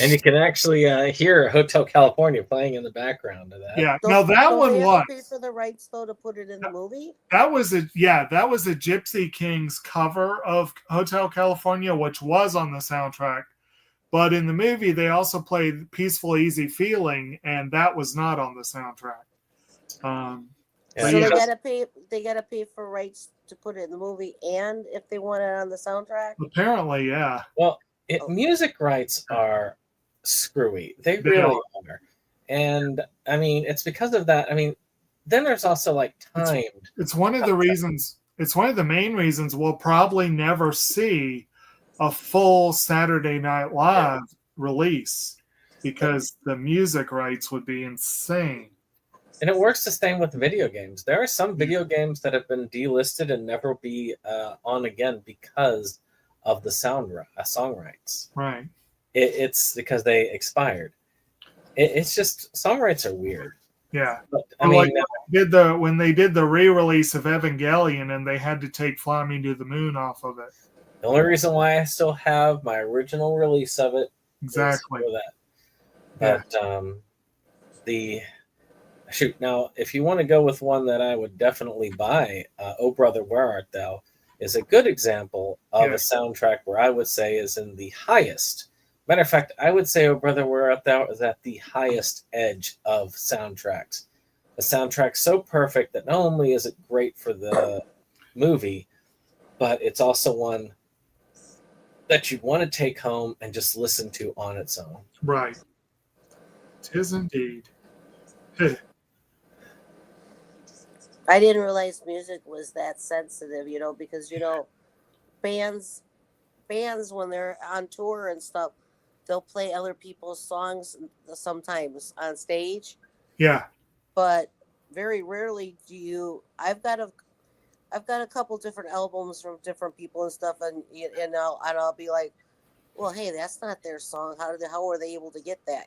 And you can actually hear Hotel California playing in the background of that. Yeah. Don't- Now that don't one they have was to pay for the rights though to put it in the movie. that was a Gypsy Kings cover of Hotel California, which was on the soundtrack. But in the movie, they also played Peaceful Easy Feeling, and that was not on the soundtrack. Yeah. So yeah. they gotta pay for rights to put it in the movie, and if they want it on the soundtrack. Apparently, yeah. Well, music rights are screwy. They really are. And I mean, it's because of that. I mean, then there's also like timed. It's one of the reasons. It's one of the main reasons we'll probably never see a full Saturday Night Live release, because the music rights would be insane. And it works the same with video games. There are some video games that have been delisted and never be on again because of the song rights. Right. It's because they expired. It's just song rights are weird. Yeah. But, when they did the re-release of Evangelion, and they had to take Fly Me to the Moon off of it. the only reason why I still have my original release of it Exactly. is for that. But the shoot. Now, if you want to go with one that I would definitely buy, "Oh Brother, Where Art Thou" is a good example of a soundtrack where I would say is in the highest. Matter of fact, I would say "Oh Brother, Where Art Thou" is at the highest edge of soundtracks. A soundtrack so perfect that not only is it great for the movie, but it's also one that you want to take home and just listen to on its own. Right. Tis indeed. I didn't realize music was that sensitive, because bands when they're on tour and stuff, they'll play other people's songs sometimes on stage, Yeah. but very rarely do you. I've got a couple different albums from different people and stuff, and I'll be like, well, hey, that's not their song. How were they able to get that?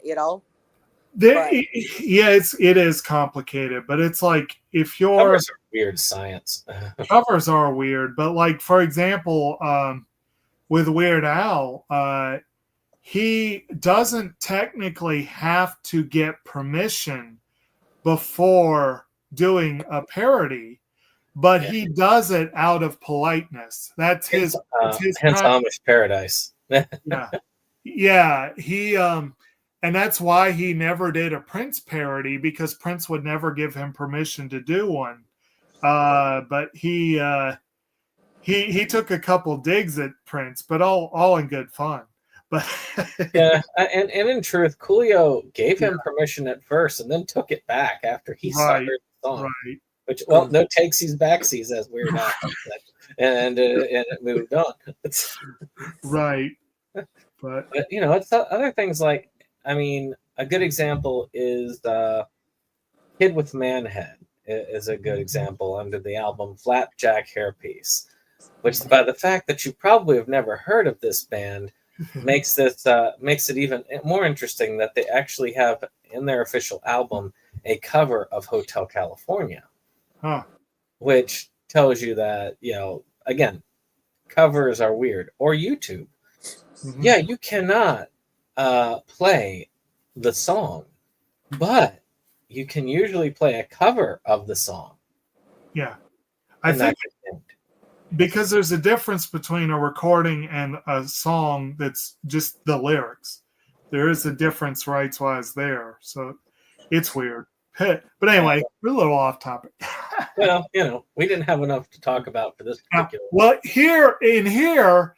It is complicated, but it's like if you're Covers are weird science. covers are weird, but like for example, with Weird Al, he doesn't technically have to get permission before doing a parody, but he does it out of politeness. That's his hence Amish Paradise. Yeah. He and that's why he never did a Prince parody, because Prince would never give him permission to do one. But he took a couple digs at Prince, but all in good fun. But and in truth, Coolio gave him permission at first and then took it back after he started the song. Right. Which, well, no takesies backsies, as Weird Al said, and it moved on. Right. But it's other things like, I mean, a good example is Kid with Manhead is a good example under the album Flapjack Hairpiece, which by the fact that you probably have never heard of this band makes it even more interesting that they actually have in their official album a cover of Hotel California, which tells you that, again, covers are weird. Or YouTube. Mm-hmm. Yeah, you cannot play the song, but you can usually play a cover of the song. Yeah. I think because there's a difference between a recording and a song that's just the lyrics. There is a difference rights-wise there. So it's weird. But anyway, we're a little off topic. Well, we didn't have enough to talk about for this particular. Well, here,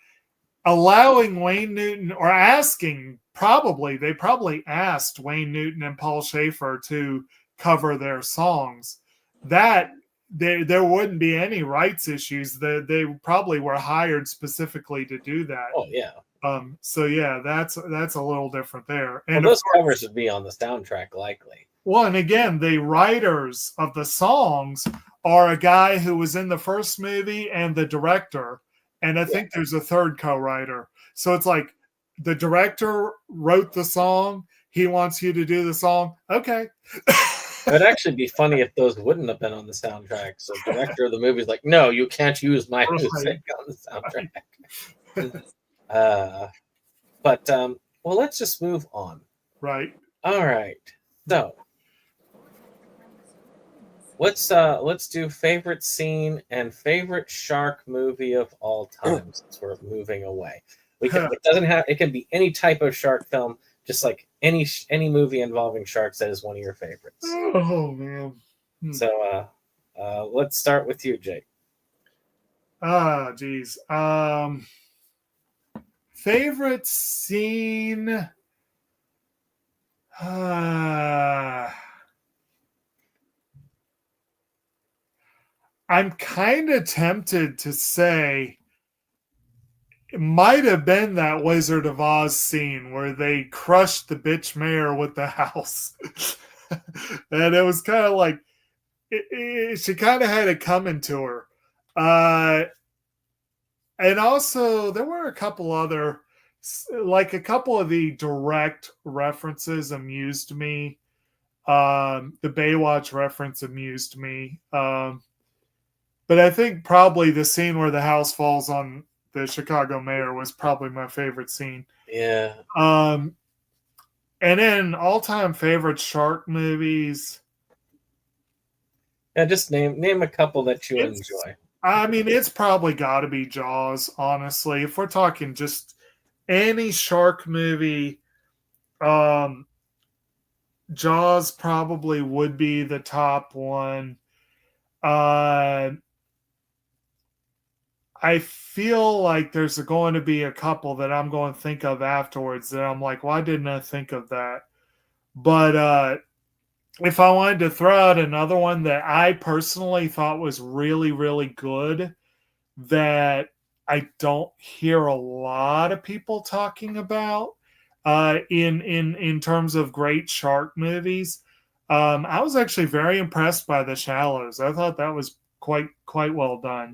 allowing Wayne Newton, or they probably asked Wayne Newton and Paul Schaefer to cover their songs. That there wouldn't be any rights issues. They probably were hired specifically to do that. Oh yeah. So yeah, that's a little different there. And those covers would be on the soundtrack likely. Well, and again, the writers of the songs are a guy who was in the first movie and the director, and I think there's a third co-writer. So it's like the director wrote the song. He wants you to do the song. Okay. It'd actually be funny if those wouldn't have been on the soundtrack. So the director of the movie is like, no, you can't use my music on the soundtrack. But let's just move on. Right. All right. So let's do favorite scene and favorite shark movie of all time, since we're moving away. It can be any type of shark film, just like any movie involving sharks that is one of your favorites. Oh man. So let's start with you, Jake. Geez. Favorite scene. I'm kind of tempted to say it might have been that Wizard of Oz scene where they crushed the bitch mayor with the house. And it was kind of like, she kind of had it coming to her. And also, there were a couple other, like a couple of the direct references amused me. The Baywatch reference amused me. But I think probably the scene where the house falls on the Chicago mayor was probably my favorite scene. Yeah. And then all-time favorite shark movies. Yeah, just name a couple that you enjoy. I mean, it's probably got to be Jaws, honestly. If we're talking just any shark movie, Jaws probably would be the top one. I feel like there's going to be a couple that I'm going to think of afterwards that I'm like, why didn't I think of that? But if I wanted to throw out another one that I personally thought was really, really good, that I don't hear a lot of people talking about in terms of great shark movies, I was actually very impressed by The Shallows. I thought that was quite well done.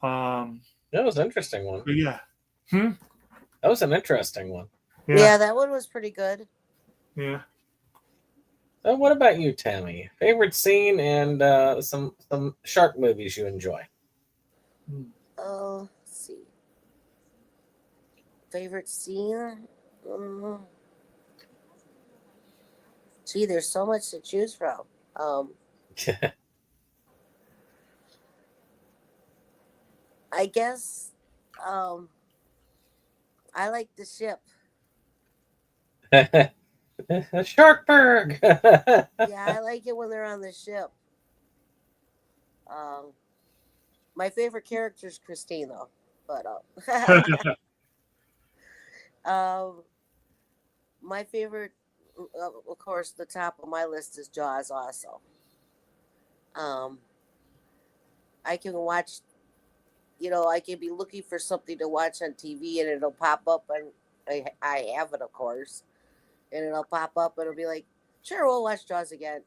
That was an interesting one. Yeah. That was an interesting one. Yeah, that one was pretty good. Yeah. So what about you, Tammy? Favorite scene and some shark movies you enjoy? Let's see. Favorite scene? Gee, there's so much to choose from. I guess I like the ship. Sharkberg. Yeah, I like it when they're on the ship. My favorite character is Christine, though. But my favorite, of course, the top of my list is Jaws. Also, I can watch. I can be looking for something to watch on TV, and it'll pop up, and I have it, of course, and it'll pop up, and it'll be like, sure, we'll watch Jaws again.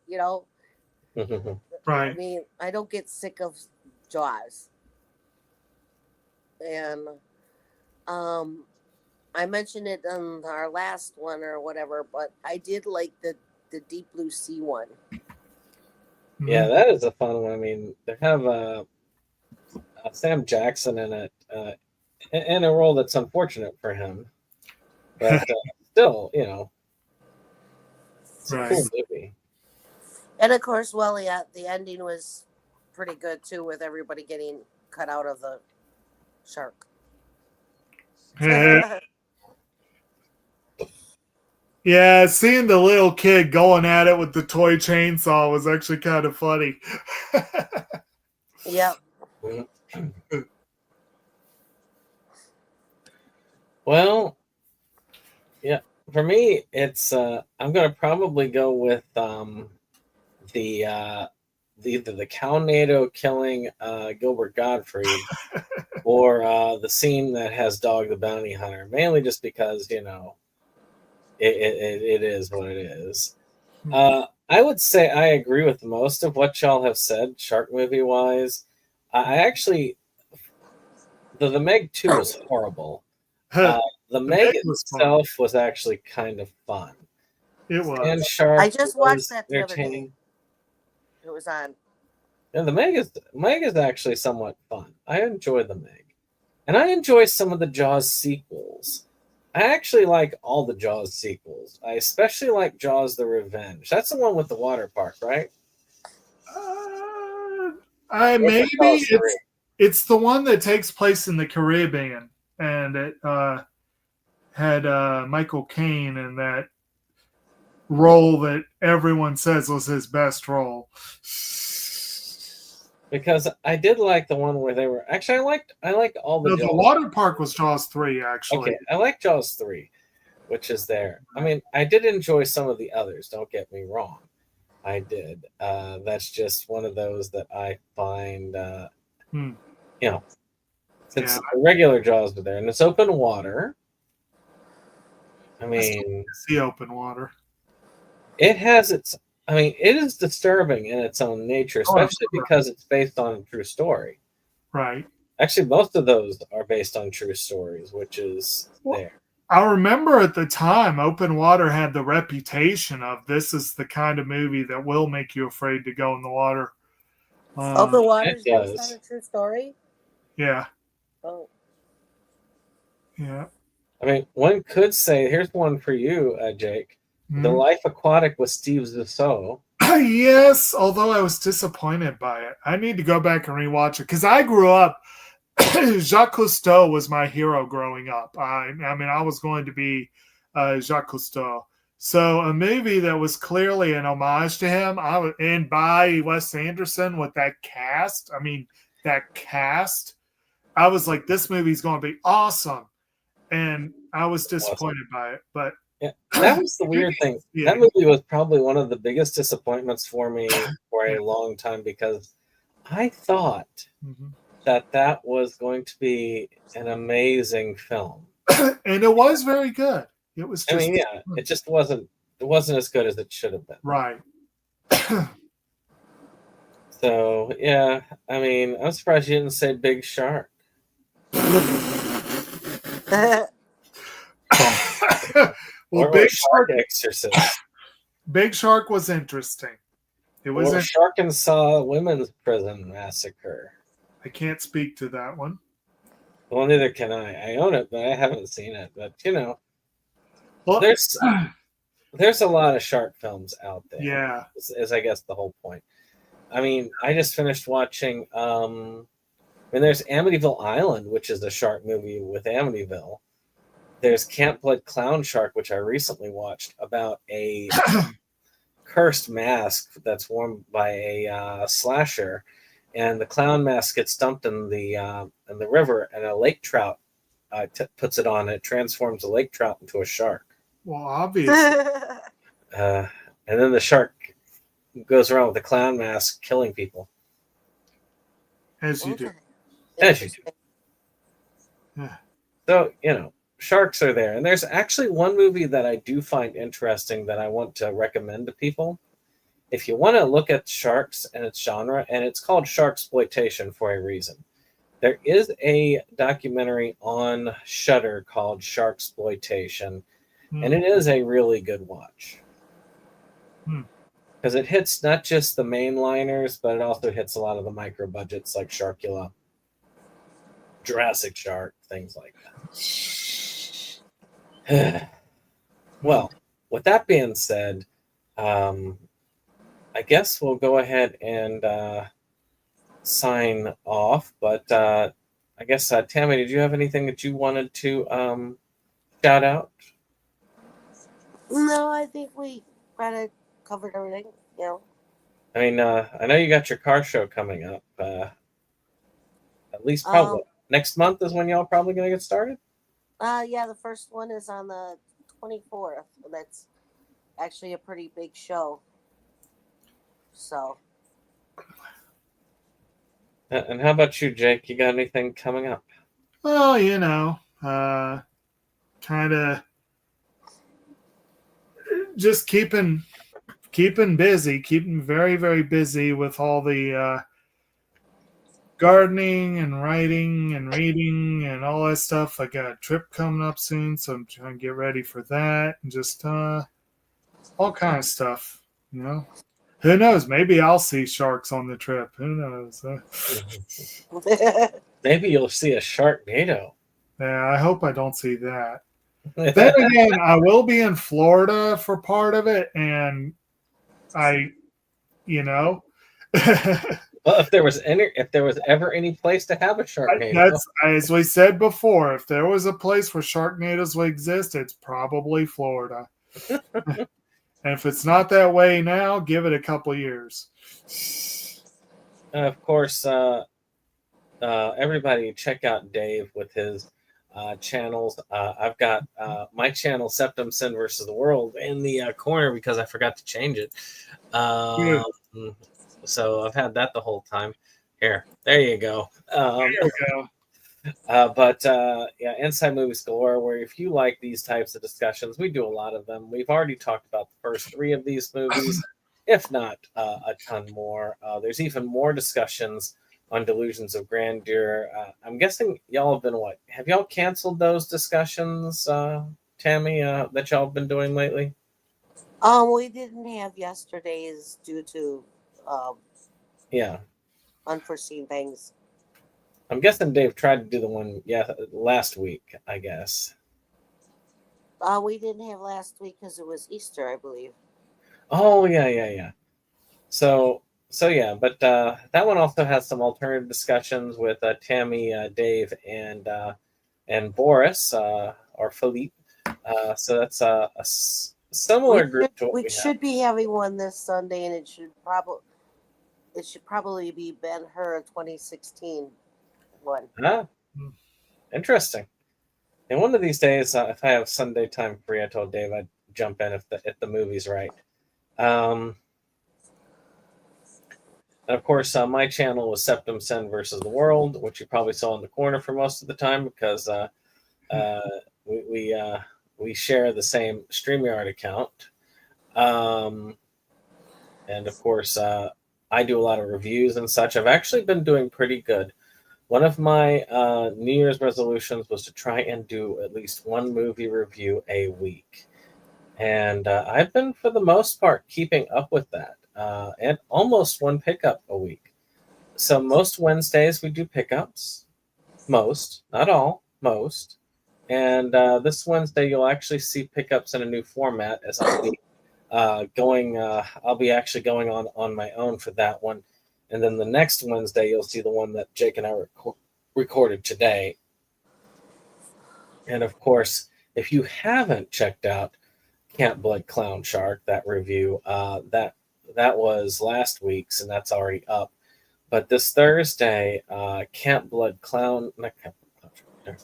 Right. I mean, I don't get sick of Jaws. And I mentioned it on our last one or whatever, but I did like the Deep Blue Sea one. Yeah, that is a fun one. I mean, they have Sam Jackson in it, in a role that's unfortunate for him, but still, it's a cool movie. And of course, the ending was pretty good too, with everybody getting cut out of the shark. Yeah, seeing the little kid going at it with the toy chainsaw was actually kind of funny. Yep. Well, yeah, for me, it's I'm gonna probably go with either the Calnado killing Gilbert Gottfried or the scene that has Dog the Bounty Hunter, mainly just because it is what it is. I would say I agree with most of what y'all have said, shark movie wise. I actually, the Meg 2 was horrible. The Meg itself was actually kind of fun. It was. And Shark I just watched that the other day. It was on. Yeah, the Meg is actually somewhat fun. I enjoy the Meg, and I enjoy some of the Jaws sequels. I actually like all the Jaws sequels. I especially like Jaws: The Revenge. That's the one with the water park, right? Maybe it's the one that takes place in the Caribbean, and it had Michael Caine in that role that everyone says was his best role. Because I did like the one where they were actually I liked all the. No, the water park was Jaws 3, actually. Okay, I like Jaws 3, which is there. I mean, I did enjoy some of the others. Don't get me wrong, I did. That's just one of those that I find, since the regular Jaws were there, and it's open water. I mean, see open water. It has its. I mean, it is disturbing in its own nature, especially because it's based on a true story. Right. Actually, most of those are based on true stories, which is there. I remember at the time, Open Water had the reputation of this is the kind of movie that will make you afraid to go in the water. Open Water is based on a true story? Yeah. Oh. Yeah. I mean, one could say, here's one for you, Jake. The Life Aquatic with Steve Zissou. Yes, although I was disappointed by it. I need to go back and rewatch it because I grew up. Jacques Cousteau was my hero growing up. I mean, I was going to be Jacques Cousteau. So a movie that was clearly an homage to him, and by Wes Anderson with that cast. I mean, that cast. I was like, this movie's going to be awesome, and I was disappointed by it. But yeah, that was the weird thing. That movie was probably one of the biggest disappointments for me for a long time because I thought that was going to be an amazing film, and it was very good. It was. Just, it just wasn't. It wasn't as good as it should have been. Right. So yeah, I mean, I'm surprised you didn't say Big Shark. Well, Big Shark Exorcist. Big Shark was interesting. It was a Arkansas women's prison massacre. I can't speak to that one. Well, neither can I. I own it, but I haven't seen it. But well, there's a lot of shark films out there. Yeah, is I guess the whole point. I mean, I just finished watching. There's Amityville Island, which is a shark movie with Amityville. There's Camp Blood Clown Shark, which I recently watched, about a cursed mask that's worn by a slasher, and the clown mask gets dumped in the river, and a lake trout puts it on. And it transforms a lake trout into a shark. Well, obviously. And then the shark goes around with the clown mask, killing people. As you do. As you do. Yeah. So sharks are there, and there's actually one movie that I do find interesting that I want to recommend to people. If you want to look at sharks and its genre, and it's called Sharksploitation for a reason. There is a documentary on Shudder called Sharksploitation, and it is a really good watch. Because it hits not just the mainliners, but it also hits a lot of the micro budgets like Sharkula, Jurassic Shark, things like that. Well, with that being said, I guess we'll go ahead and sign off. But I guess, Tammy, did you have anything that you wanted to shout out? No, I think we kind of covered everything. I mean, I know you got your car show coming up. At least probably next month is when y'all probably going to get started? Yeah, the first one is on the 24th. That's actually a pretty big show. So. And how about you, Jake? You got anything coming up? Well, kind of just keeping busy, keeping very, very busy with all the gardening and writing and reading and all that stuff. I got a trip coming up soon, so I'm trying to get ready for that, and just all kind of stuff. Who knows? Maybe I'll see sharks on the trip. Who knows? Maybe you'll see a Sharknado. Yeah, I hope I don't see that. Then again, I will be in Florida for part of it, and Well, if there was ever any place to have a Sharknado, that's, as we said before, if there was a place where Sharknadoes would exist, it's probably Florida. And if it's not that way now, give it a couple years. Of course, everybody check out Dave with his channels. I've got my channel, SeptumSin versus the World, in the corner because I forgot to change it. So I've had that the whole time. There you go. There you go. But Inside Movies Galore, where if you like these types of discussions, we do a lot of them. We've already talked about the first 3 of these movies, if not a ton more. There's even more discussions on Delusions of Grandeur. I'm guessing y'all have been have y'all canceled those discussions, Tammy, that y'all have been doing lately? We didn't have yesterday's due to unforeseen things. I'm guessing Dave tried to do the one last week, I guess. We didn't have last week because it was Easter, I believe. Oh yeah. So yeah, but that one also has some alternative discussions with Tammy, Dave, and Boris or Philippe. So that's a similar group to what We we should be having one this Sunday, and it should probably be Ben Hur 2016 one. have. Interesting. And one of these days, if I have Sunday time free, I told Dave I'd jump in if the movie's right. And of course, my channel was SeptumSin versus the World, which you probably saw in the corner for most of the time because we share the same StreamYard account. And of course, I do a lot of reviews and such. I've actually been doing pretty good. One of my New Year's resolutions was to try and do at least one movie review a week. And I've been, for the most part, keeping up with that. And almost one pickup a week. So most Wednesdays we do pickups. Most, not all, most. And this Wednesday you'll actually see pickups in a new format as I'll be I'll be actually going on my own for that one. And then the next Wednesday, you'll see the one that Jake and I recorded today. And of course, if you haven't checked out Camp Blood Clown Shark, that review, that was last week's, and that's already up. But this Thursday, Camp Blood Clown, not Camp Blood Clown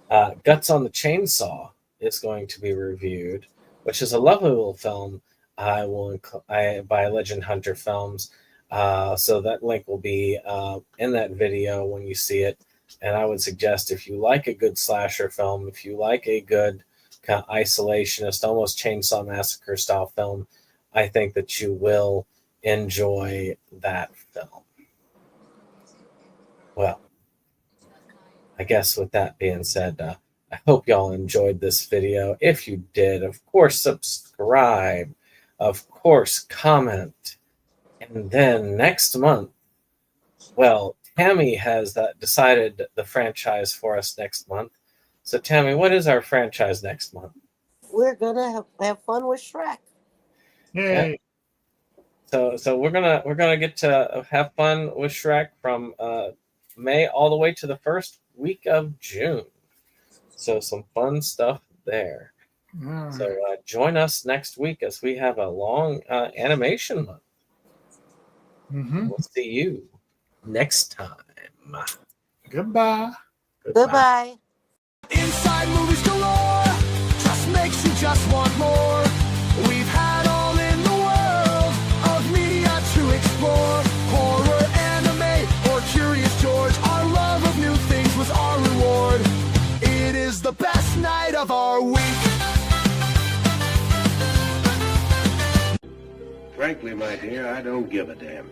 Shark, Guts on the Chainsaw is going to be reviewed, which is a lovely little film by Legend Hunter Films. So that link will be in that video when you see it. And I would suggest if you like a good slasher film, if you like a good kind of isolationist, almost Chainsaw Massacre style film, I think that you will enjoy that film. Well, I guess with that being said, I hope y'all enjoyed this video. If you did, of course, subscribe. Of course, comment. And then next month, well, Tammy has decided the franchise for us next month. So, Tammy, what is our franchise next month? We're gonna have fun with Shrek. Yay! Yeah. So we're gonna get to have fun with Shrek from May all the way to the first week of June. So some fun stuff there. So join us next week as we have a long animation month. We'll see you next time. Goodbye. Goodbye. Inside movies galore, just makes you just want more. We've had all in the world of media to explore. Horror, anime, or Curious George. Our love of new things was our reward. It is the best night of our week. Frankly, my dear, I don't give a damn.